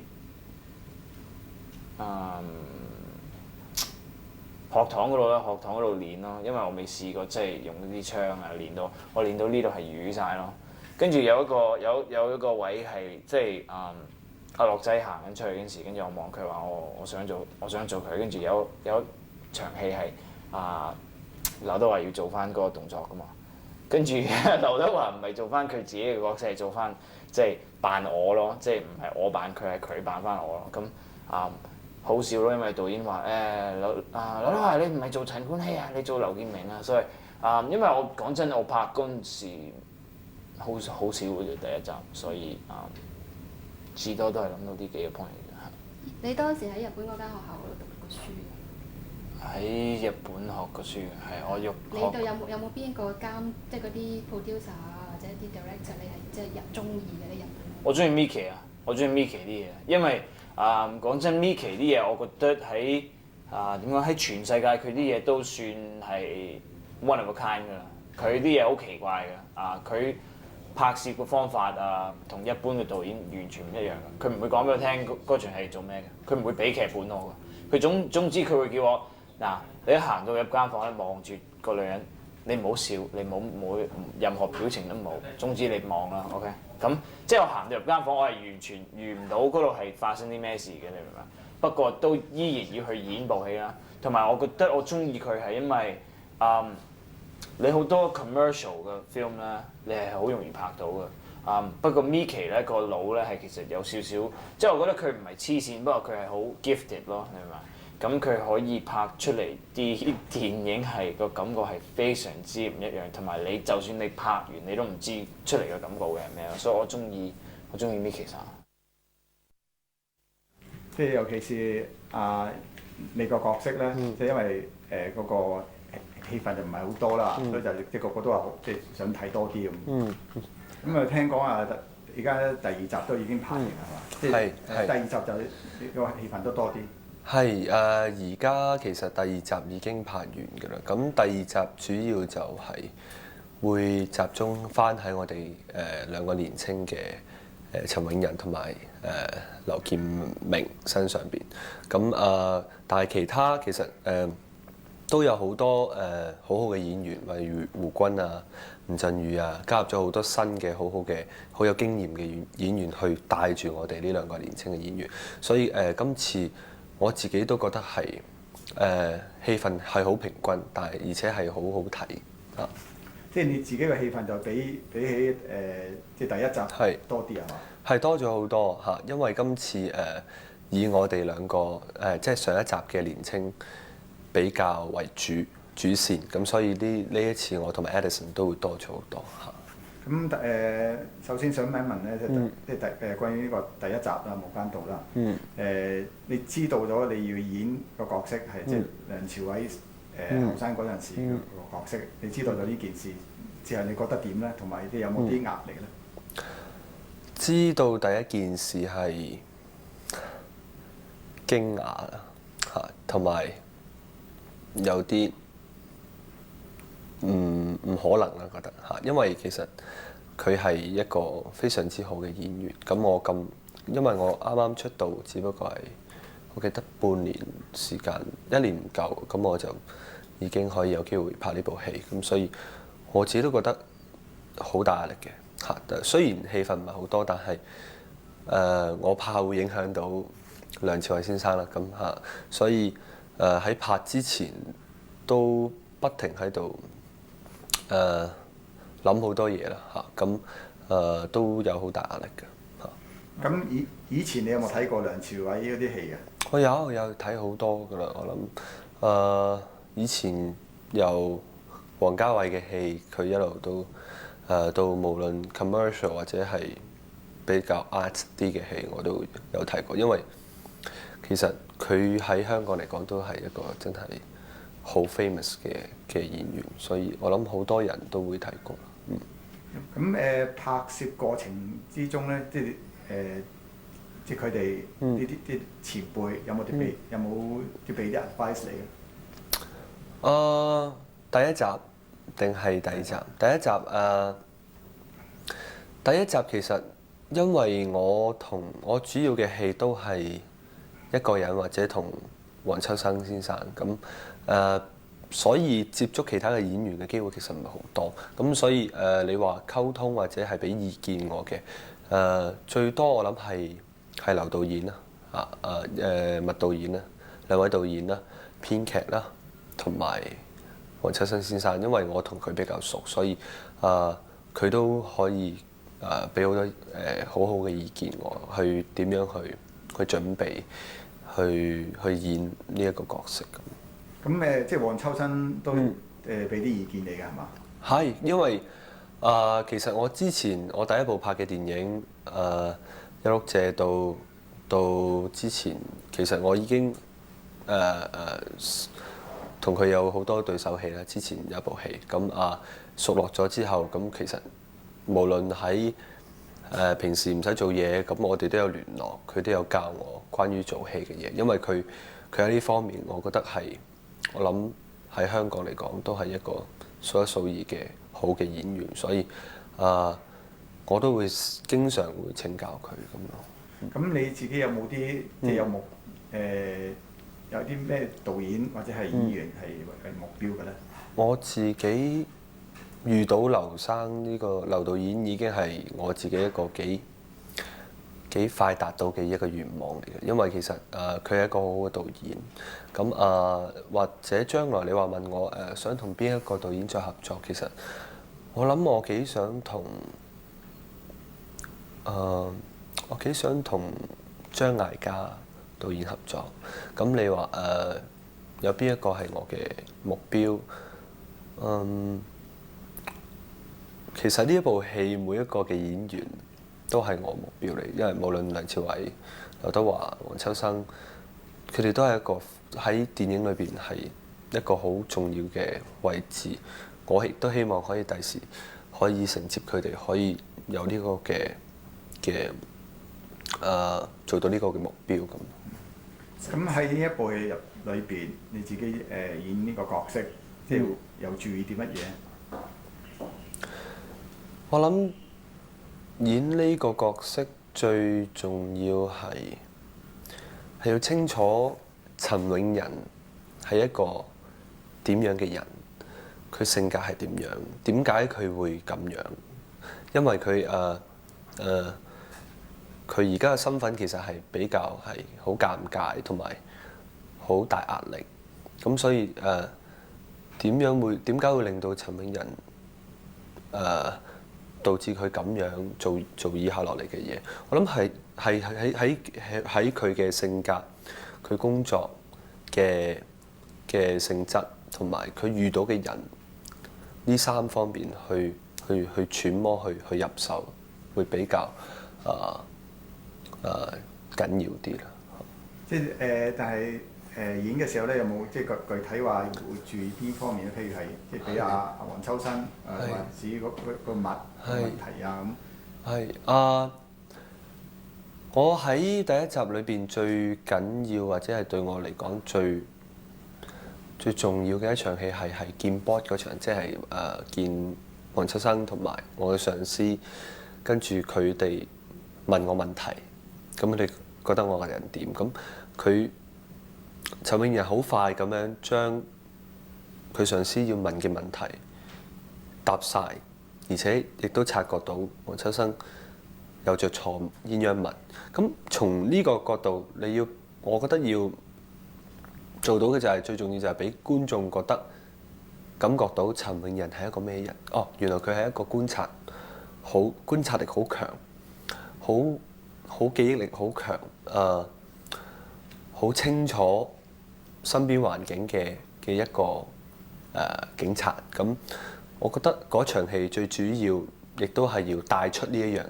Speaker 7: 學堂嗰度啦，學堂嗰度練咯，因為我未試過即係用啲槍啊練到，我練到呢度係瘀晒咯。跟住有一個位係即係阿樂仔行緊出去嗰陣時，跟住我望佢話我想做佢，跟住有一場戲係劉德華要做翻嗰個動作噶嘛，跟住劉德華唔係做翻佢自己嘅角色，係做翻即係扮我咯，即係唔係我扮佢，係佢扮翻我咯。咁好笑咯，因為導演話劉德華你唔係做陳冠希啊，你做劉建明啊，所以因為我講真，我拍嗰陣時好少嘅啫第1集，所以至多都係諗到呢幾個 point 嘅啫。
Speaker 12: 你當時喺日本嗰間學校嗰度讀過書？
Speaker 7: 喺日本學過書係我喐。
Speaker 12: 你對有冇邊個即係嗰啲 producer 啊，或者啲 director 你係即係中意嘅啲日本？
Speaker 7: 我中意 Mickey 啊，我中意 Mickey 啲嘢，因為講真 Mickey 啲嘢，我覺得喺點講喺全世界佢啲嘢都算係 one of a kind 㗎啦。佢啲嘢好奇怪嘅，佢拍攝嘅方法同一般嘅導演完全唔一樣嘅。佢唔會講俾我聽嗰場戲做咩嘅，佢唔會俾劇本我嘅。佢總之佢會叫我你一行到入間房咧，望住個女人，你唔好笑，你冇任何表情都冇，總之你望啦 ，OK。咁即係我行到入間房，我係完全預唔到嗰度係發生啲咩事嘅，你明唔明？不過都依然要去演部戲啦。同埋我覺得我中意佢係因為你好多 commercial 嘅 film 咧，你係好容易拍到嘅。不過 Mickey 咧個腦咧係其實有少少，即係我覺得佢唔係黐線，不過佢係好 gifted 咯，你明唔明？咁佢可以拍出嚟啲電影係個感覺係非常之唔一樣，同埋你就算你拍完你都唔知出嚟嘅感覺嘅係咩咯，所以我中意 Mickey 生。
Speaker 4: 即係尤其是你個角色咧，即係因為嗰個戲份就唔係好多啦，所以就即係個個都話即係想睇多啲咁。咁聽講而家第2集都已經拍完係嘛？即係第2集就個戲份都多啲。
Speaker 13: 係而家其實第2集已經拍完㗎啦。咁第2集主要就係會集中翻喺我哋2個年青嘅陳永仁同埋劉建明身上邊。咁但係其他其實都有好多好好嘅演員，例如胡軍啊、吳鎮宇啊，加入咗好多新嘅好好有經驗嘅演員去帶住我哋呢2個年青嘅演員。所以今次我自己都覺得係戲份係好平均，但係而且係好好睇啊！
Speaker 4: 即係你自己嘅戲份就比起即係第1集多啲係嘛？
Speaker 13: 係多咗好多嚇，因為今次以我哋2個即係上一集嘅年青比較為主線，咁所以呢一次我同埋 Edison 都會多咗好多嚇。
Speaker 4: 首先想問一問咧，即係關於呢個第一集啦，《無間道》啦。你知道咗你要演個角色係即係梁朝偉後生嗰陣時個角色，你知道咗呢件事之後，你覺得點咧？同埋你有冇啲壓力咧？
Speaker 13: 知道第一件事係驚訝啦，嚇，同埋有啲唔可能啦，覺得嚇，因為其實佢係一個非常之好嘅演員。因為我啱啱出道，只不過係我記得半年時間，1年唔夠，咁我就已經可以有機會拍呢部戲。咁所以我自己都覺得好大壓力嘅嚇。雖然戲份唔係好多，但係我怕會影響到梁朝偉先生啦。咁嚇，所以喺拍之前都不停喺度諗好多嘢啦嚇。咁都有好大壓力嘅嚇。
Speaker 4: 咁以前你有冇睇過梁朝偉嗰啲戲嘅？
Speaker 13: 我有睇好多㗎啦，我諗以前由王家衛嘅戲，佢一路都到無論 commercial 或者係比較 art 啲嘅戲，我都有睇過。因為其實佢喺香港嚟講都係一個真係好 famous 嘅演員，所以我諗好多人都會睇過。
Speaker 4: 咁拍攝過程之中咧，即係佢哋呢啲前輩有冇啲俾啲 advice 你嘅？
Speaker 13: 第一集定係第二集？第一集其實因為我主要嘅戲都係一個人或者同黃秋生先生咁所以接觸其他嘅演員嘅機會其實唔係好多。咁所以你話溝通或者係俾意見我嘅最多我諗係劉導演啦，麥導演啦，兩位導演啦，編劇啦，同埋黃秋生先生，因為我同佢比較熟，所以佢都可以俾好多好好嘅意見我，去點樣去準備去演呢一個角色咁。
Speaker 4: 咁即係黃秋生都俾啲意見你㗎係嘛？
Speaker 13: 係，因為其實我之前我第一部拍嘅電影一碌蔗到之前，其實我已經同佢有好多對手戲啦。之前有一部戲咁熟落咗之後，咁其實無論喺平時唔使做嘢，咁我哋都有聯絡，佢都有教我關於做戲嘅嘢。因為佢喺呢方面，我覺得係我諗喺香港嚟講都係一個數一數二嘅好嘅演員，所以我都會經常會請教佢咁咯。
Speaker 4: 咁你自己有冇啲即係有啲咩導演或者係演員係目標嘅咧？
Speaker 13: 我自己遇到劉生呢個劉導演已經係我自己一個幾快達到嘅一個願望嚟嘅，因為其實佢係一個好好嘅導演。咁或者將來你話問我想同邊一個導演再合作，其實我諗我幾想同張艾嘉導演合作。咁你話有邊一個係我嘅目標？其實呢一部戲每一個嘅演員都係我目標嚟，因為無論梁朝偉、劉德華、黃秋生，佢哋都係一個喺電影裏邊係一個好重要嘅位置。我亦都希望可以第時可以承接佢哋，可以有呢個嘅做到呢個嘅目標咁。
Speaker 4: 咁喺呢一部戲裏邊，你自己演呢個角色，即係有注意啲乜嘢？
Speaker 13: 我諗演呢個角色最重要係要清楚陳永仁係一個點樣嘅人，佢性格係點樣，點解佢會咁樣？因為佢而家嘅身份其實係比較係好尷尬同埋好大壓力，咁所以點解會令到陳永仁導致佢咁樣做以下落嚟嘅嘢？我諗係喺佢嘅性格、佢工作嘅性質同埋佢遇到嘅人呢3方面去去揣摩去入手，會比較緊要啲啦。
Speaker 4: 即係但係演嘅時候咧，有冇即係具體話會注意邊方面咧？譬如係即係俾阿黃秋生或者個物問題啊咁。
Speaker 13: 係我喺第一集裏邊最緊要或者係對我嚟講最重要嘅一場戲係見 board 嗰場，即係見黃秋生同埋我嘅上司，跟住佢哋問我問題，咁佢哋覺得我個人點？咁陳永仁好快咁樣將佢上司要問嘅問題答晒，而且亦都察覺到黃秋生有着錯鴛鴦紋。咁從呢個角度，我覺得要做到嘅就係最重要就係俾觀眾感覺到陳永仁係一個咩人？哦，原來佢係一個觀察力好強，好記憶力好強，好清楚身邊環境嘅一個警察。咁我覺得嗰場戲最主要亦都係要帶出呢一樣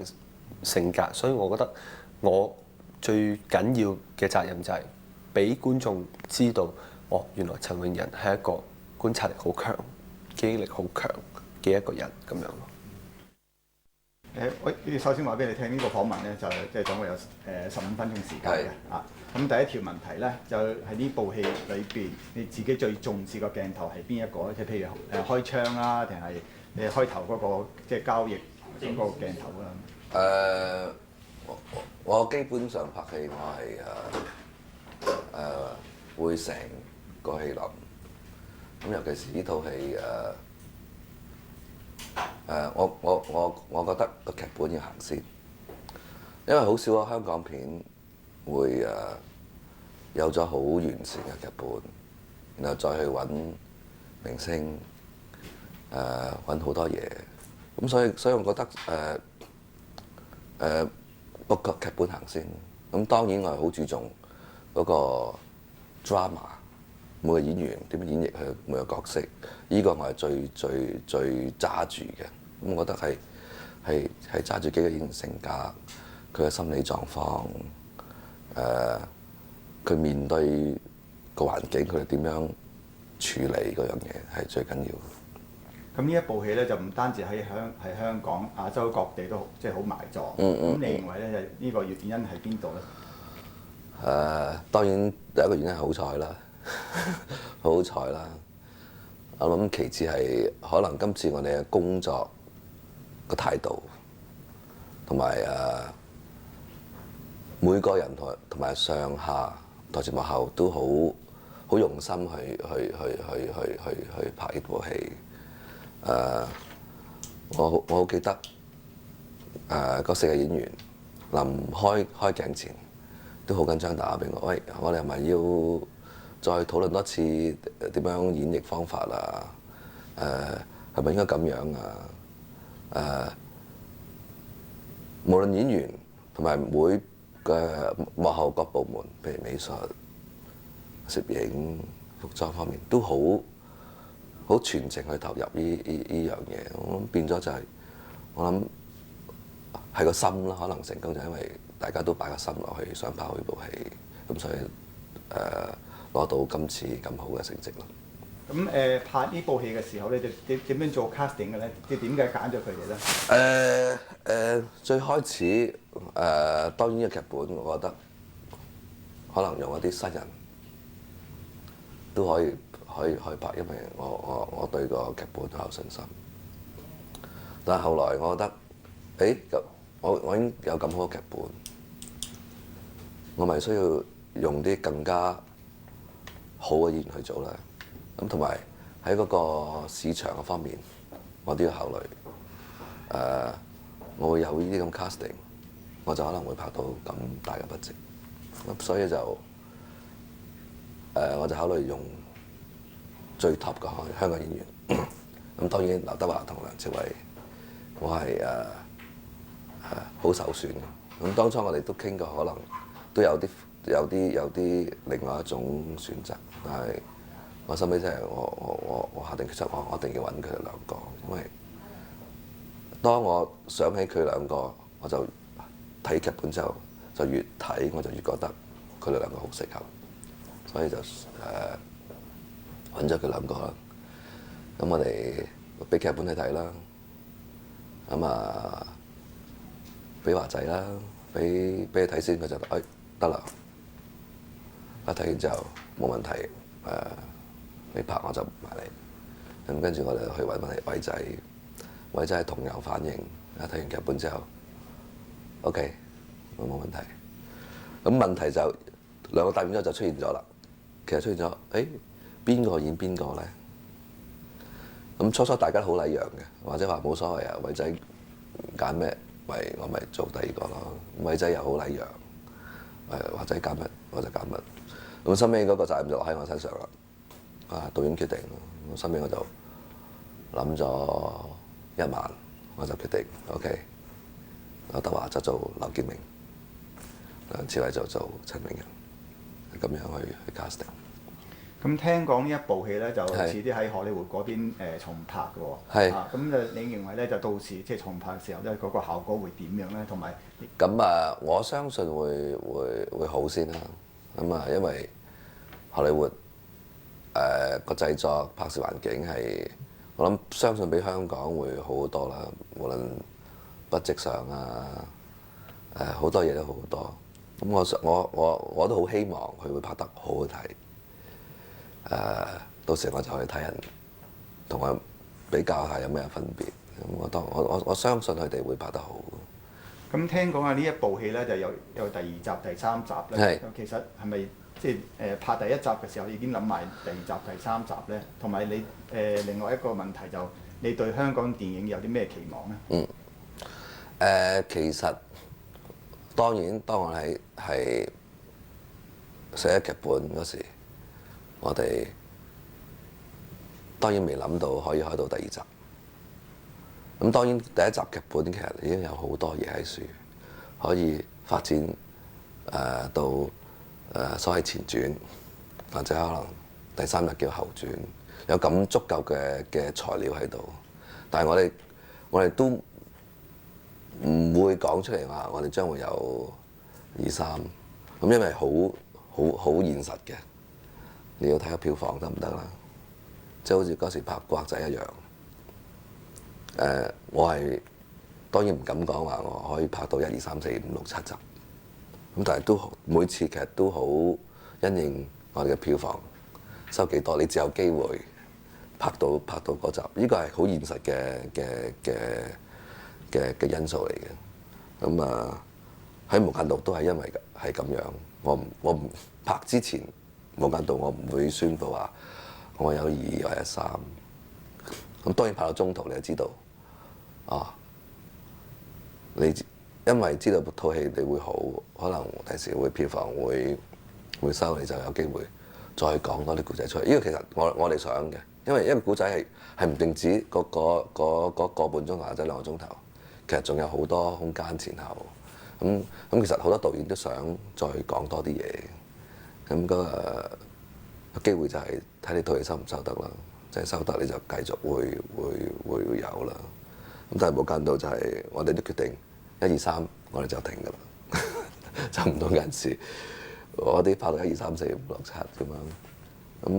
Speaker 13: 性格，所以我覺得我最緊要嘅責任就係俾觀眾知道，哦，原來陳永仁係一個觀察力好強、記憶力好強嘅一個人咁樣咯。
Speaker 4: 我首先話俾你聽，呢個訪問咧就即係總共有15分鐘時間嘅啊。咁第一條問題咧就係呢部戲裏邊你自己最重視個鏡頭係邊一個咧？即係譬如開槍啊，定係你開頭嗰個即係交易嗰個鏡頭啊？
Speaker 14: 我基本上拍戲我係會成個戲諗，咁尤其是呢套戲我覺得個劇本要行先，因為好少個香港片會有咗好完善嘅劇本，然後再去揾明星揾好多嘢，咁所以我覺得個劇本行先。咁當然我係好注重嗰個 drama， 每個演員點樣演繹佢每個角色，呢個我係最揸住嘅。咁我覺得係揸住幾個演員性格，佢嘅心理狀況，佢面對個環境，佢哋點樣處理嗰樣嘢係最緊要。
Speaker 4: 咁呢一部戲咧就唔單止喺香港、亞洲各地都即係好賣座。咁你認為咧呢個原因喺邊度咧？
Speaker 14: 當然第一個原因係好彩啦，好彩啦。我諗其次係可能今次我哋嘅工作個態度，同埋每個人同埋上下台前幕後都好用心去拍呢部戲。我好記得嗰4個演員臨開鏡前都好緊張，打俾我，喂，我哋係咪要再討論多次點樣演繹方法啊？係咪應該咁樣啊？無論演員同埋每個幕後各部門，譬如美術、攝影、服裝方面，都好全程去投入呢樣嘢。我諗變咗就係，我諗係個心啦，可能成功就係因為大家都擺個心落去，想拍好呢部戲，咁所以攞到今次咁好嘅成績咯。
Speaker 4: 咁拍呢部戲嘅時候咧，你點樣做 casting 嘅咧？即係點解揀咗佢哋咧？
Speaker 14: 最開始當然呢個劇本，我覺得可能用一啲新人都可以拍，因為我對個劇本好有信心。但係後來我覺得，我已經有咁好嘅劇本，我咪需要用啲更加好嘅演員去做啦。咁同埋喺嗰個市場嘅方面，我都要考慮。我會有呢啲咁 casting， 我就可能會拍到咁大嘅 budget。咁所以就我就考慮用最 top 嘅香港演員。咁當然劉德華同梁朝偉，我係好首選嘅。咁當初我哋都傾過，可能都有啲另外一種選擇，但係我心尾真係我下定決心，我一定要揾佢哋兩個，因為當我想起佢兩個，我就睇劇本之後，就越睇我就越覺得佢哋兩個好適合，所以就揾咗佢兩個啦。咁我哋俾劇本你睇啦，咁啊俾華仔啦，俾你睇先，佢就得啦。一睇完之後冇問題，你拍我就埋嚟。咁跟住我哋去揾翻嚟偉仔，偉仔係同樣反應。一睇完劇本之後 ，OK， 冇問題。咁問題就兩個答完之後就出現咗啦。其實出現咗，邊個演邊個咧？咁初大家都好禮讓嘅，或者話冇所謂啊，偉仔揀咩，我咪做第二個咯。偉仔又好禮讓，華仔揀乜我就揀乜。咁收尾嗰個責任就落喺我身上啦。導演決定，收尾我就諗咗1晚，我就決定 OK， 劉德華就做劉建明，梁朝偉就做陳永仁，咁樣去 casting。
Speaker 4: 咁聽講呢一部戲咧，就遲啲喺荷里活嗰邊重拍嘅喎。係。咁就你認為咧，就到時即係重拍嘅時候咧，嗰個效果會點樣咧？同埋
Speaker 14: 咁我相信會好先啦。咁因為荷里活個製作拍攝環境係，我諗相信比香港會好好多啦。無論budget上好多嘢都好多。咁我都好希望佢會拍得好好睇。到時我就去睇人，同我比較下有咩分別。咁我相信佢哋會拍得好。
Speaker 4: 咁聽講呢一部戲咧就有第2集、第3集咧。其實係咪即係拍第1集嘅時候已經諗埋第2集、第3集咧？同埋你另外一個問題就你對香港電影有啲咩期望咧？
Speaker 14: 其實當然，當我係寫劇本嗰時，我哋當然未諗到可以開到第2集。咁當然第1集劇本其實已經有好多嘢喺樹，可以發展到所謂前傳，或者可能第3日叫後傳，有咁足夠嘅材料喺度。但係我哋都唔會講出嚟話，我哋將會有2、3。咁因為好現實嘅。你要睇下票房得唔得啦？即係好似嗰時拍古惑仔一樣。我係當然唔敢講話我可以拍到1、2、3、4、5、6、7集。咁但係都每次劇都好因應我哋嘅票房收幾多，你只有機會拍到嗰集。呢個係好現實嘅因素嚟嘅。咁喺無間道都係因為係咁樣。我唔拍之前。無間道我唔會宣佈話我有2或者3，咁當然拍到中途你就知道，你因為知道套戲你會好，可能第時會票房會收，你就有機會再講多啲故仔出嚟。呢個其實我哋想嘅，因為一個故仔係唔定止個半鐘頭或者2個鐘頭，其實仲有好多空間前後。咁其實好多導演都想再講多啲嘢。咁個機會就係睇你套戲收唔收得啦，即係收得你就繼續會有啦。咁但係無間道就係我哋都決定1、2、3，我哋就停㗎啦，就唔同人事。我啲拍到1、2、3、4、5、6、7咁樣。咁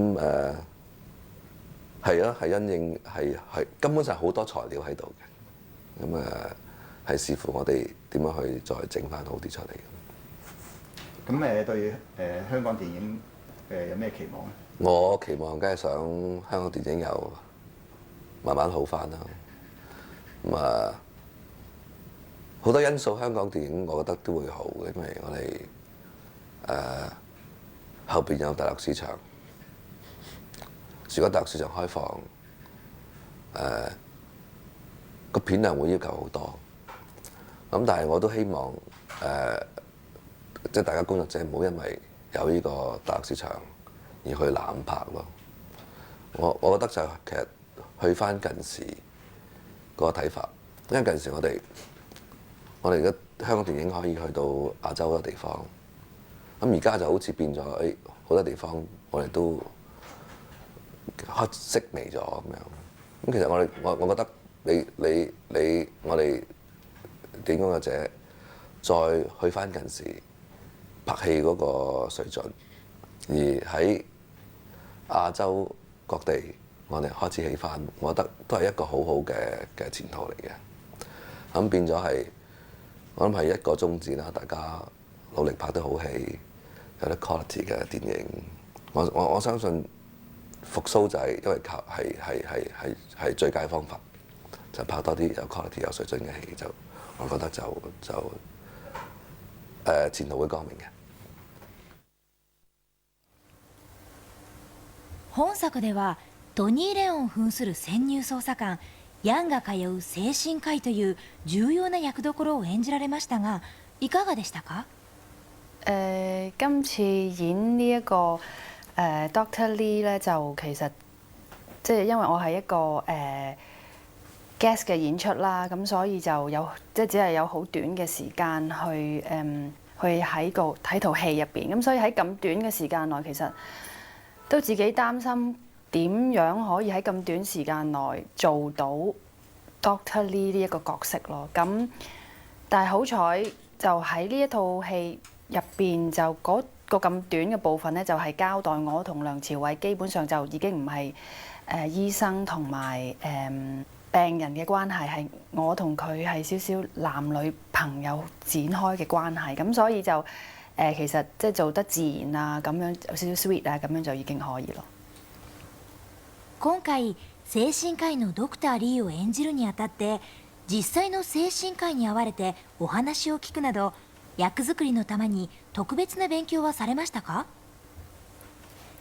Speaker 14: 係啊，係因應係根本就係好多材料喺度嘅。咁係視乎我哋點樣去再整翻好啲出嚟。
Speaker 4: 咁對香港電影有咩期望咧？
Speaker 14: 我期望梗係想香港電影又慢慢好翻啦。咁好多因素，香港電影我覺得都會好嘅，因為我哋後邊有大陸市場，如果大陸市場開放，個片量會要求好多。咁但係我都希望即係大家工作者唔好因為有呢個大陸市場而去濫拍咯。我覺得就其實去翻近時嗰個睇法，因為近時我哋嘅香港電影可以去到亞洲好多地方，咁而家就好似變咗好多地方我哋都式微咗咁樣。咁其實我覺得我哋電影工作者再去翻近時拍戲嗰個水準，而喺亞洲各地我哋開始起翻，我覺得都係一個好好嘅前途嚟嘅。咁變咗係，我諗係一個宗旨啦，大家努力拍得好戲，有啲 quality 嘅電影。我相信復甦就係因為靠係最佳方法，就拍多啲有 quality 有水準嘅戲，就我覺得就前途會光明嘅。
Speaker 15: 本作ではトニー・レオン扮する潜入捜査官ヤンが通う精神科医という重要な役どころを演じられましたが、いかがでしたか？
Speaker 3: 今次演呢一個Dr. Lee 咧，就其實即係因為我係一個guest 嘅演出啦，咁所以就有即係只係有好短嘅時間去喺套戲入邊，咁所以喺咁短嘅時間內，其實都自己擔心點樣可以喺咁短時間內做到 Dr. Lee 呢一個角色咯。咁但係好彩就喺呢一套戲入邊，就嗰個咁短嘅部分咧，就係交代我同梁朝偉基本上就已經唔係醫生同埋病人嘅關係，係我同佢係少少男女朋友展開嘅關係，咁所以就其實即係做得自然啊，咁樣有少少 sweet 啊，咁樣就已經可以咯。
Speaker 15: 今回精神科医のドクター・リーを演じるにあたって、実際の精神科医に会われてお話を聞くなど、役作りのために特別な勉強はされましたか？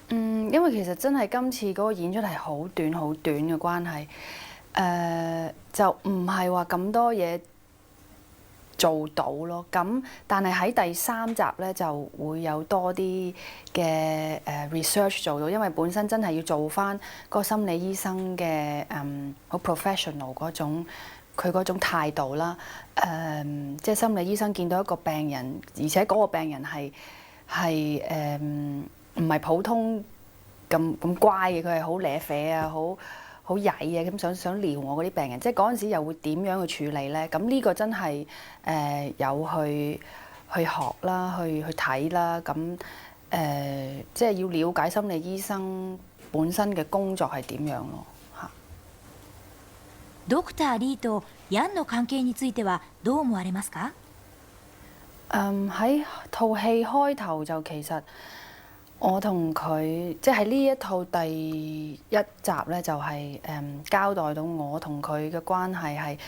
Speaker 3: 因為其實真係今次嗰個演出係好短嘅關係，就唔係話咁多嘢做到咯。咁但係喺第3集咧就會有多啲嘅research 做到，因為本身真係要做翻個心理醫生嘅好 professional 嗰種佢嗰種態度啦。即係心理醫生見到一個病人，而且嗰個病人係唔係普通咁乖嘅，佢係好舐啡啊，好曳啊，咁想撩我嗰啲病人，即係嗰陣時又會點樣去處理咧？咁呢個真係有去學啦，去睇啦，咁即係要了解心理醫生本身嘅工作係點樣咯嚇。
Speaker 15: ドクター・リーとヤンの関係についてはどう思われますか？
Speaker 3: 喺套戲開頭就其實我同佢即係呢一套第1集咧，就係交代到我同佢嘅關係係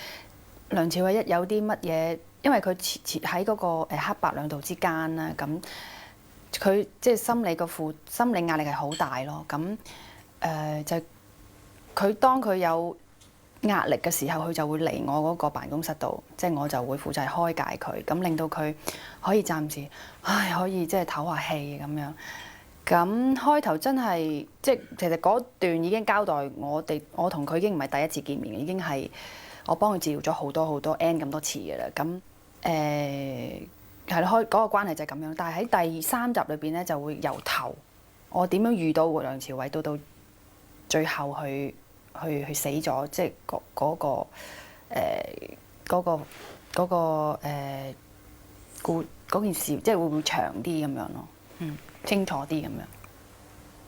Speaker 3: 梁朝偉一有啲乜嘢，因為佢喺嗰個黑白兩道之間啦，咁佢即係心理壓力係好大咯。咁就佢當佢有壓力嘅時候，佢就會嚟我嗰個辦公室度，即係我就會負責開解佢，咁令到佢可以暫時可以即係唞下氣咁樣。咁開頭真係即係其實嗰段已經交代我同佢已經唔係第一次見面，已經係我幫佢治療咗好多 N 咁多次嘅啦。咁係咯，嗰個關係就係咁樣。但係喺第3集裏邊咧，就會由頭我點樣遇到梁朝偉，到最後去死咗，即係嗰件事，即係會唔會長啲咁樣咯？清楚啲咁樣。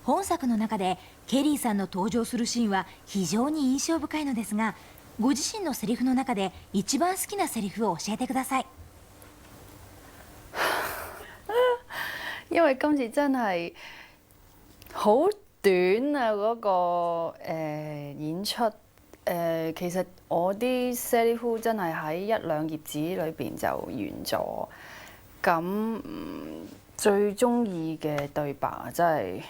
Speaker 15: 本作の中でケリーさんの登場するシーンは非常に印象深いのですが、ご自身のセリフの中で一番好きなセリフを教えてください。
Speaker 3: 因為今次真係好短啊嗰個演出，其實我啲セリフ真係喺1-2頁紙裏邊就完咗。咁最中意嘅對白啊，真係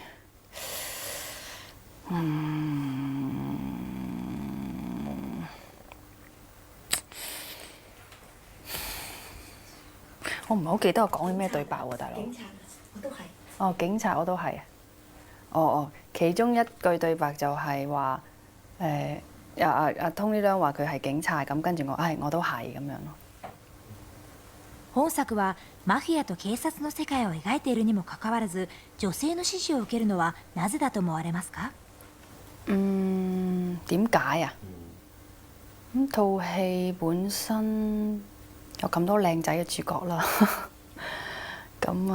Speaker 3: 我唔係好記得我講啲咩對白喎，大佬。
Speaker 6: 警察我都係。
Speaker 3: 哦，警察我都係。其中一句對白就係話阿 Tony Leung 話佢係警察，咁跟住我都係咁樣咯。
Speaker 15: 本作はマフィアと警察の世界を描いているにもかかわらず、女性の支持を受けるのはなぜだと思われますか？
Speaker 3: 點解啊？
Speaker 16: 咁套戲本身有咁多靚仔嘅主角啦，咁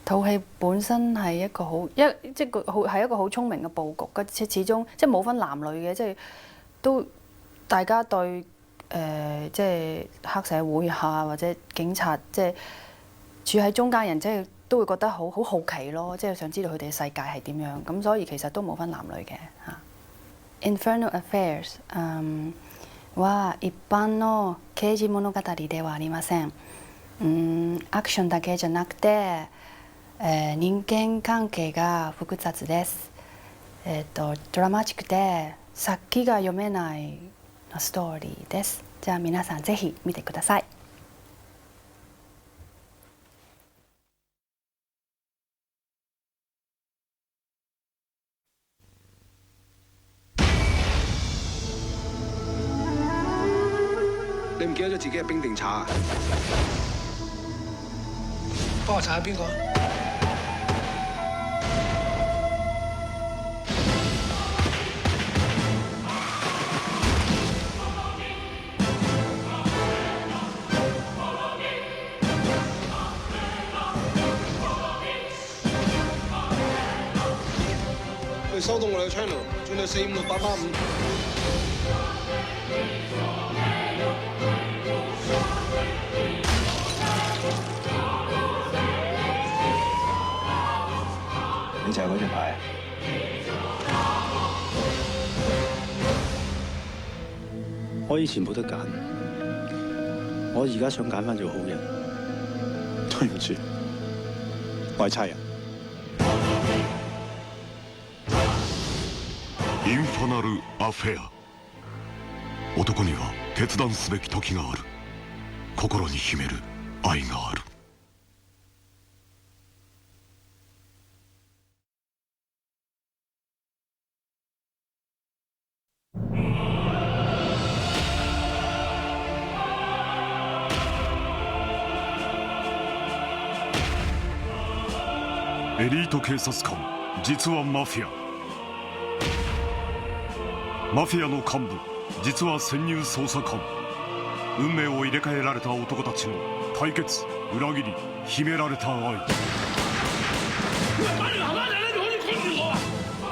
Speaker 16: 套戲本身係一個即係一個好聰明嘅佈局，即始終即係冇分男女嘅，即係都大家對即係黑社會或者警察，即係處喺中間人，即係都會覺得好好奇咯，即係想知道佢哋嘅世界係點樣，咁所以其實都冇分男女嘅嚇。Infernal Affairs は一般の刑事物語ではありません。アクションだけじゃなくて、人間関係が複雑です。ドラマチックで先が読めないストーリーです。じゃあ皆さんぜひ見てください。
Speaker 17: 你唔記得咗自己係冰定茶啊？幫我查下邊個？你收到我哋嘅 channel， 轉到4568885。
Speaker 2: 你就係嗰隻牌。
Speaker 18: 我以前冇得揀，我而家想揀翻做好人。對唔住，我係差人。
Speaker 19: インファナル・アフェア。男には決断すべき時がある。心に秘める愛がある。エリート警察官、実はマフィア。マフィアの幹部、実は潜入捜査官。運命を入れ替えられた男たちの対決、裏切り、秘められた愛。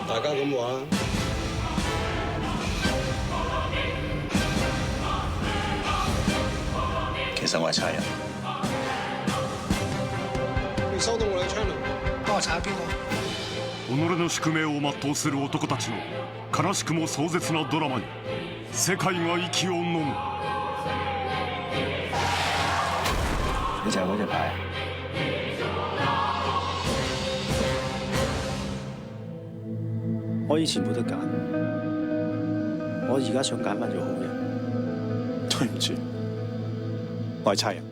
Speaker 17: 大家咁話。
Speaker 2: 其實我係差人。
Speaker 17: 你收到我哋嘅 channel， 幫我查下邊個？
Speaker 19: 己の宿命を全うする男たちの悲しくも壮絶なドラマに世界が息を飲む。
Speaker 2: 你就係嗰隻牌。
Speaker 18: 我以前冇得揀，我而家想揀翻做好人。對唔住，我係差人。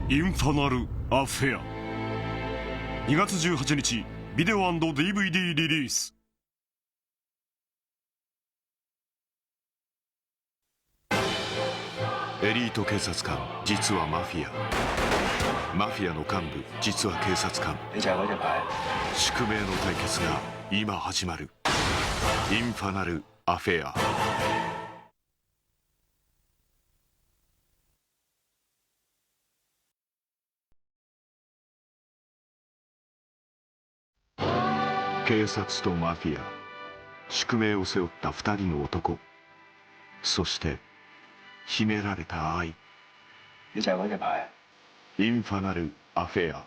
Speaker 19: インファナル・アフェア。2月18日、ビデオ&DVD リリース。エリート警察官、実はマフィア。マフィアの幹部、実は警察官。
Speaker 2: 你就係嗰隻牌。
Speaker 19: 宿命の対決が今始まる。インファナル・アフェア。警察とマフィア、宿命を背負った2人の男、そして秘められた愛。
Speaker 2: 你就係嗰隻牌。
Speaker 19: インファナル・アフェア。